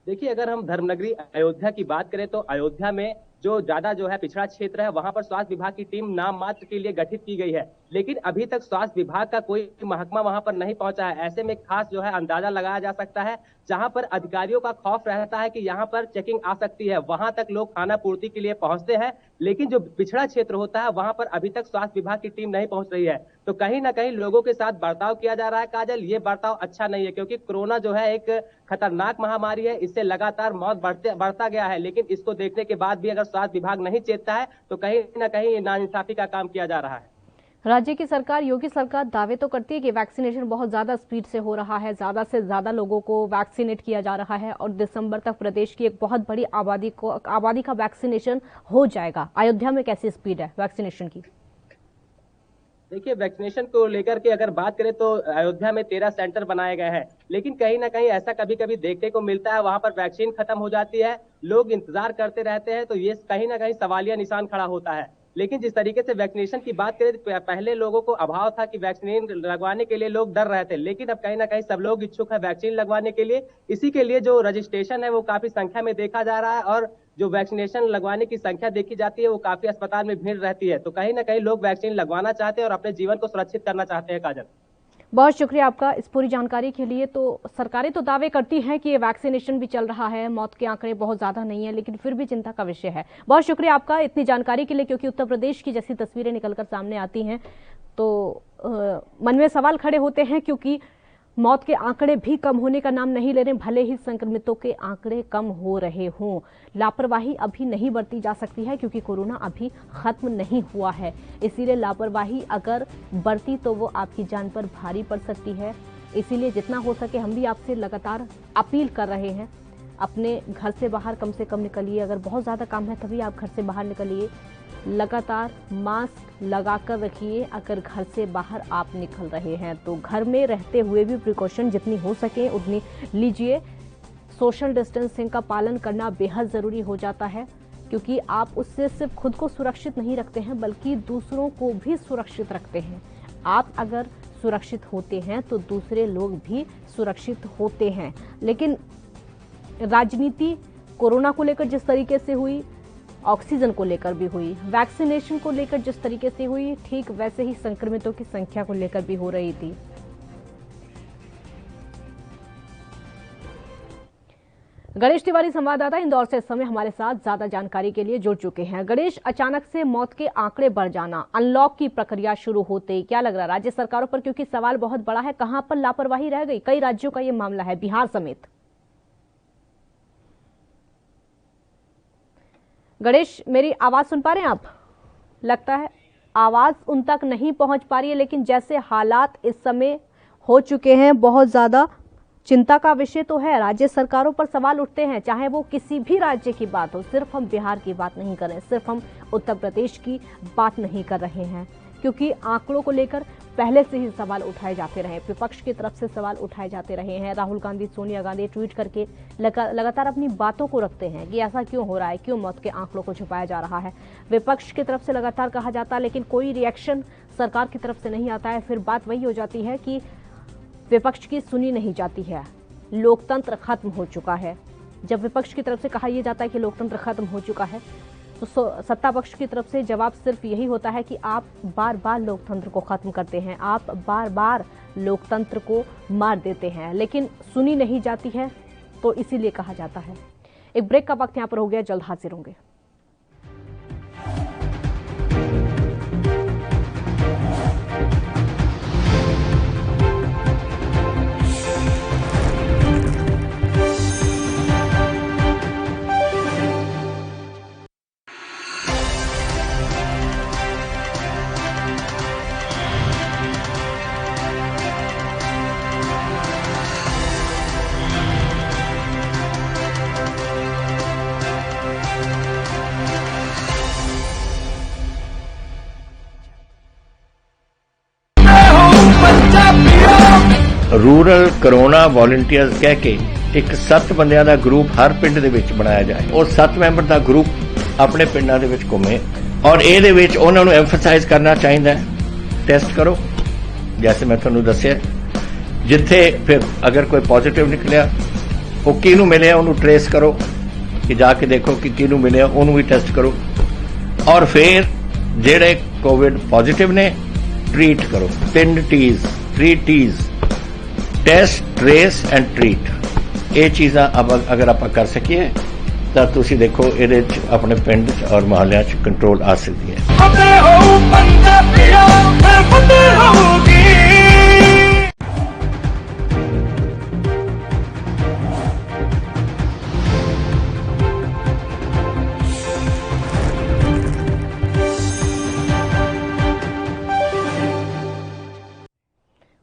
S11: देखिए, अगर हम धर्मनगरी अयोध्या की बात करें तो अयोध्या में जो ज्यादा जो है पिछड़ा क्षेत्र है, वहां पर स्वास्थ्य विभाग की टीम नाम मात्र के लिए गठित की गई है, लेकिन अभी तक स्वास्थ्य विभाग का कोई महकमा वहां पर नहीं पहुंचा है। ऐसे में खास जो है अंदाजा लगाया जा सकता है, जहां पर अधिकारियों का खौफ रहता है कि यहां पर चेकिंग आ सकती है, वहां तक लोग खाना पूर्ति के लिए पहुंचते हैं, लेकिन जो पिछड़ा क्षेत्र होता है वहां पर अभी तक स्वास्थ्य विभाग की टीम नहीं पहुंच रही है। तो कहीं ना कहीं लोगों के साथ बर्ताव किया जा रहा है। काजल, ये बर्ताव अच्छा नहीं है, क्योंकि कोरोना जो है एक खतरनाक महामारी है, इससे लगातार मौत बढ़ता गया है, लेकिन इसको देखने के बाद भी अगर स्वास्थ्य विभाग नहीं चेतता है तो कहीं ना कहीं नाइंसाफी का काम किया जा रहा है।
S1: राज्य की सरकार, योगी सरकार दावे तो करती है कि वैक्सीनेशन बहुत ज्यादा स्पीड से हो रहा है, ज्यादा से ज्यादा लोगों को वैक्सीनेट किया जा रहा है और दिसंबर तक प्रदेश की एक बहुत बड़ी आबादी का वैक्सीनेशन हो जाएगा। अयोध्या में कैसी स्पीड है वैक्सीनेशन की?
S11: देखिए, वैक्सीनेशन को लेकर के अगर बात करें तो अयोध्या में 13 सेंटर बनाए गए हैं, लेकिन कहीं ना कहीं ऐसा कभी कभी देखने को मिलता है, वहां पर वैक्सीन खत्म हो जाती है, लोग इंतजार करते रहते हैं, तो ये कहीं ना कहीं सवालिया निशान खड़ा होता है। लेकिन जिस तरीके से वैक्सीनेशन की बात करें तो पहले लोगों को अभाव था कि वैक्सीन लगवाने के लिए लोग डर रहे थे, लेकिन अब कहीं ना कहीं सब लोग इच्छुक है वैक्सीन लगवाने के लिए। इसी के लिए जो रजिस्ट्रेशन है वो काफी संख्या में देखा जा रहा है, और जो वैक्सीनेशन लगवाने की संख्या देखी जाती है वो काफी अस्पताल में भीड़ रहती है। तो कहीं ना कहीं लोग वैक्सीन लगवाना चाहते हैं और अपने जीवन को सुरक्षित करना चाहते हैं। काजल,
S1: बहुत शुक्रिया आपका इस पूरी जानकारी के लिए। तो सरकारें तो दावे करती हैं कि ये वैक्सीनेशन भी चल रहा है, मौत के आंकड़े बहुत ज्यादा नहीं है, लेकिन फिर भी चिंता का विषय है। बहुत शुक्रिया आपका इतनी जानकारी के लिए, क्योंकि उत्तर प्रदेश की जैसी तस्वीरें निकलकर सामने आती हैं तो मन में सवाल खड़े होते हैं, क्योंकि मौत के आंकड़े भी कम होने का नाम नहीं ले रहे, भले ही संक्रमितों के आंकड़े कम हो रहे हों। लापरवाही अभी नहीं बरती जा सकती है, क्योंकि कोरोना अभी खत्म नहीं हुआ है, इसीलिए लापरवाही अगर बरती तो वो आपकी जान पर भारी पड़ सकती है। इसीलिए जितना हो सके हम भी आपसे लगातार अपील कर रहे हैं, अपने घर से बाहर कम से कम निकलिए। अगर बहुत ज़्यादा काम है तभी आप घर से बाहर निकलिए, लगातार मास्क लगाकर रखिए। अगर घर से बाहर आप निकल रहे हैं तो घर में रहते हुए भी प्रिकॉशन जितनी हो सके उतनी लीजिए। सोशल डिस्टेंसिंग का पालन करना बेहद ज़रूरी हो जाता है, क्योंकि आप उससे सिर्फ खुद को सुरक्षित नहीं रखते हैं बल्कि दूसरों को भी सुरक्षित रखते हैं। आप अगर सुरक्षित होते हैं तो दूसरे लोग भी सुरक्षित होते हैं। लेकिन राजनीति कोरोना को लेकर जिस तरीके से हुई, ऑक्सीजन को लेकर भी हुई, वैक्सीनेशन को लेकर जिस तरीके से हुई, ठीक वैसे ही संक्रमितों की संख्या को लेकर भी हो रही थी। गणेश तिवारी संवाददाता इंदौर से इस समय हमारे साथ ज्यादा जानकारी के लिए जुड़ चुके हैं। गणेश, अचानक से मौत के आंकड़े बढ़ जाना, अनलॉक की प्रक्रिया शुरू होते क्या लग रहा है राज्य सरकारों पर, क्योंकि सवाल बहुत बड़ा है, कहां पर लापरवाही रह गई? कई राज्यों का ये मामला है, बिहार समेत। गणेश, मेरी आवाज सुन पा रहे हैं आप? लगता है आवाज उन तक नहीं पहुंच पा रही है, लेकिन जैसे हालात इस समय हो चुके हैं, बहुत ज्यादा चिंता का विषय तो है। राज्य सरकारों पर सवाल उठते हैं, चाहे वो किसी भी राज्य की बात हो। सिर्फ हम बिहार की बात नहीं कर रहे हैं, सिर्फ हम उत्तर प्रदेश की बात नहीं कर रहे हैं, क्योंकि आंकड़ों को लेकर पहले से ही सवाल उठाए जाते रहे, विपक्ष की तरफ से सवाल उठाए जाते रहे हैं। राहुल गांधी, सोनिया गांधी ट्वीट करके लगातार अपनी बातों को रखते हैं कि ऐसा क्यों हो रहा है, क्यों मौत के आंकड़ों को छुपाया जा रहा है। विपक्ष की तरफ से लगातार कहा जाता है, लेकिन कोई रिएक्शन सरकार की तरफ से नहीं आता है। फिर बात वही हो जाती है कि विपक्ष की सुनी नहीं जाती है, लोकतंत्र खत्म हो चुका है। जब विपक्ष की तरफ से कहा यह जाता है कि लोकतंत्र खत्म हो चुका है, तो सत्ता पक्ष की तरफ से जवाब सिर्फ यही होता है कि आप बार बार लोकतंत्र को खत्म करते हैं, आप बार बार लोकतंत्र को मार देते हैं, लेकिन सुनी नहीं जाती है, तो इसीलिए कहा जाता है। एक ब्रेक का वक्त यहाँ पर हो गया, जल्द हाजिर होंगे।
S3: रूरल कोरोना वॉलंटियर्स कह के एक 7 ਬੰਦਿਆਂ ਦਾ ਗਰੁੱਪ ਹਰ ਪਿੰਡ ਦੇ ਵਿੱਚ ਬਣਾਇਆ ਜਾਏ। ਉਹ 7 ਮੈਂਬਰ ਦਾ ਗਰੁੱਪ ਆਪਣੇ ਪਿੰਡਾਂ ਦੇ ਵਿੱਚ ਘੁੰਮੇ ਔਰ ਇਹਦੇ ਵਿੱਚ ਉਹਨਾਂ ਨੂੰ ਐਮਫਸਾਈਜ਼ ਕਰਨਾ ਚਾਹੀਦਾ ਹੈ, ਟੈਸਟ ਕਰੋ। ਜੈਸੇ ਮੈਂ ਤੁਹਾਨੂੰ ਦੱਸਿਆ, ਜਿੱਥੇ ਫਿਰ ਅਗਰ ਕੋਈ ਪੋਜ਼ਿਟਿਵ ਨਿਕਲਿਆ, ਉਹ ਕਿਹਨੂੰ ਮਿਲਿਆ ਉਹਨੂੰ ਟ੍ਰੇਸ ਕਰੋ, ਕਿ ਜਾ ਕੇ ਦੇਖੋ ਕਿ ਕਿਹਨੂੰ ਮਿਲਿਆ, ਉਹਨੂੰ ਵੀ ਟੈਸਟ ਕਰੋ। ਔਰ ਫਿਰ ਜਿਹੜੇ ਕੋਵਿਡ ਪੋਜ਼ਿਟਿਵ ਨੇ, ਟ੍ਰੀਟ ਕਰੋ। 3 T's, 3 T's, test, trace and treat. ਇਹ ਚੀਜ਼ਾਂ ਅਗਰ ਆਪਾਂ ਕਰ ਸਕੀਏ ਤਾਂ ਤੁਸੀਂ ਦੇਖੋ ਇਹਦੇ 'ਚ ਆਪਣੇ ਪਿੰਡ 'ਚ ਔਰ ਮੁਹੱਲਿਆਂ 'ਚ ਕੰਟਰੋਲ ਆ ਸਕਦੀ ਹੈ।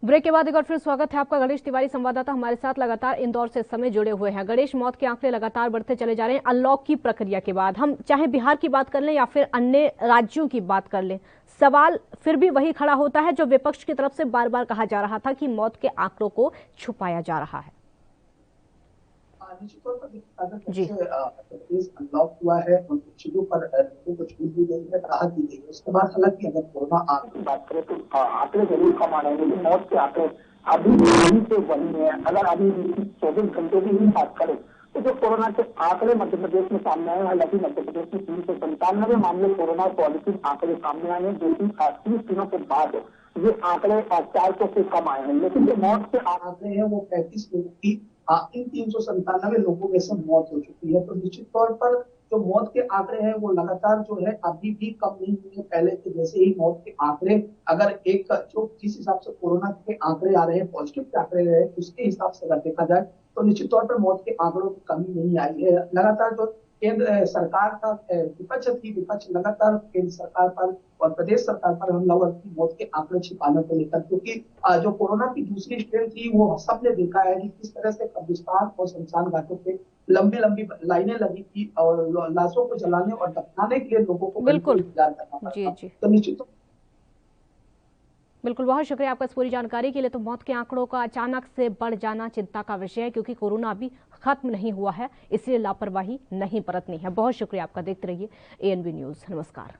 S1: ब्रेक के बाद एक बार फिर स्वागत है आपका। गणेश तिवारी संवाददाता हमारे साथ लगातार इंदौर से इस समय जुड़े हुए हैं। गणेश, मौत के आंकड़े लगातार बढ़ते चले जा रहे हैं अनलॉक की प्रक्रिया के बाद। हम चाहे बिहार की बात कर लें या फिर अन्य राज्यों की बात कर लें, सवाल फिर भी वही खड़ा होता है जो विपक्ष की तरफ से बार बार कहा जा रहा था कि मौत के आंकड़ों को छुपाया जा रहा है।
S10: निश्चित तौर पर जी अनलॉक हुआ है, उन चीजों पर लोगों को छूट दी गई है, राहत दी गई है। उसके बाद हालांकि अगर कोरोना आंकड़े की बात करें तो आंकड़े जरूर कम आ रहे हैं, लेकिन मौत के आंकड़े अभी वही से वही है। अगर अभी 24 घंटे की ही बात करें तो जो कोरोना के आंकड़े मध्य प्रदेश में सामने आए, हालांकि मध्य प्रदेश में 397 मामले कोरोना पॉजिटिव आंकड़े सामने आए हैं, जो कि 30 दिनों के बाद ये आंकड़े 400 से कम आए हैं। लेकिन जो मौत के आंकड़े हैं वो 35 लोगों की इन 397 लोगों में से मौत हो चुकी है। तो निश्चित तौर पर जो मौत के आंकड़े हैं वो लगातार जो है अभी भी कम नहीं हुए हैं। पहले के जैसे ही मौत के आंकड़े अगर एक जो जिस हिसाब से कोरोना के आंकड़े आ रहे हैं, पॉजिटिव के आंकड़े रहे हैं, उसके हिसाब से अगर देखा जाए तो निश्चित तौर पर मौत के आंकड़ों की कमी नहीं आई है। लगातार जो केंद्र सरकार का विपक्ष थी, विपक्ष लगातार केंद्र सरकार पर और प्रदेश सरकार पर हमलावर की मौत के आंकड़े छिपाने को लेकर, क्योंकि जो कोरोना की दूसरी स्ट्रेन थी वो सबने देखा है कि किस तरह से कब्रिस्तान और शमशान घाटों पे लंबी लंबी लाइनें लगी थी और लाशों को जलाने और दफनाने के लिए लोगों को
S1: बिल्कुल
S10: इंतजार करना पड़ता।
S1: जी
S10: तो निश्चित
S1: बिल्कुल, बहुत शुक्रिया आपका इस पूरी जानकारी के लिए। तो मौत के आंकड़ों का अचानक से बढ़ जाना चिंता का विषय है, क्योंकि कोरोना अभी खत्म नहीं हुआ है, इसलिए लापरवाही नहीं बरतनी है। बहुत शुक्रिया आपका, देखते रहिए ANB न्यूज। नमस्कार।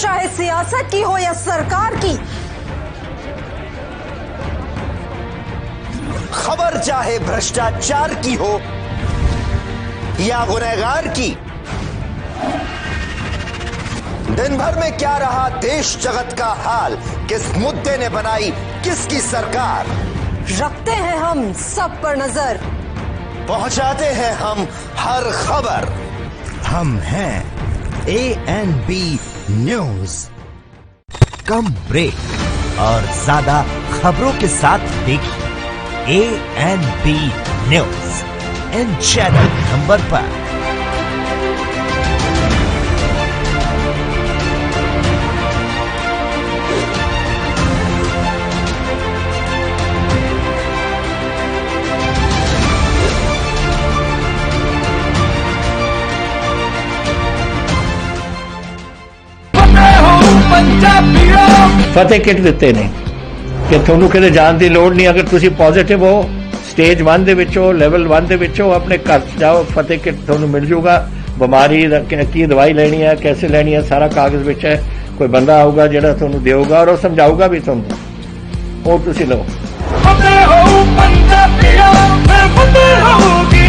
S12: चाहे सियासत की हो या सरकार की,
S4: खबर चाहे भ्रष्टाचार की हो या गुनहगार की, दिन भर में क्या रहा देश जगत का हाल, किस मुद्दे ने बनाई किसकी सरकार,
S12: रखते हैं हम सब पर नजर,
S4: पहुंचाते हैं हम हर खबर। हम हैं ANB न्यूज। कम ब्रेक और ज्यादा खबरों के साथ देखिए ANB news in channel number पर।
S3: ਫਤਿਹ ਕਿਟ ਦਿੱਤੇ ਨੇ ਕਿ ਤੁਹਾਨੂੰ ਕਿਤੇ ਜਾਣ ਦੀ ਲੋੜ ਨਹੀਂ। ਅਗਰ ਤੁਸੀਂ ਪੋਜ਼ਿਟਿਵ ਹੋ, ਸਟੇਜ 1 ਦੇ ਵਿੱਚ ਹੋ, ਲੈਵਲ 1 ਦੇ ਵਿੱਚ ਹੋ, ਆਪਣੇ ਘਰ 'ਚ ਜਾਓ, ਫਤਿਹ ਕਿਟ ਤੁਹਾਨੂੰ ਮਿਲ ਜੂਗਾ। ਬਿਮਾਰੀ ਦਾ ਕੀ ਦਵਾਈ ਲੈਣੀ ਹੈ, कैसे ਲੈਣੀ ਹੈ, ਸਾਰਾ ਕਾਗਜ਼ ਵਿੱਚ ਹੈ। ਕੋਈ ਬੰਦਾ ਆਊਗਾ ਜਿਹੜਾ ਤੁਹਾਨੂੰ ਦੇਊਗਾ ਔਰ ਉਹ ਸਮਝਾਊਗਾ ਵੀ ਤੁਹਾਨੂੰ, ਉਹ ਤੁਸੀਂ ਲਓ। ਫਤਿਹ ਹੋ ਪੰਜਾਬੀਓ, ਫਤਿਹ ਹੋਊਗੀ।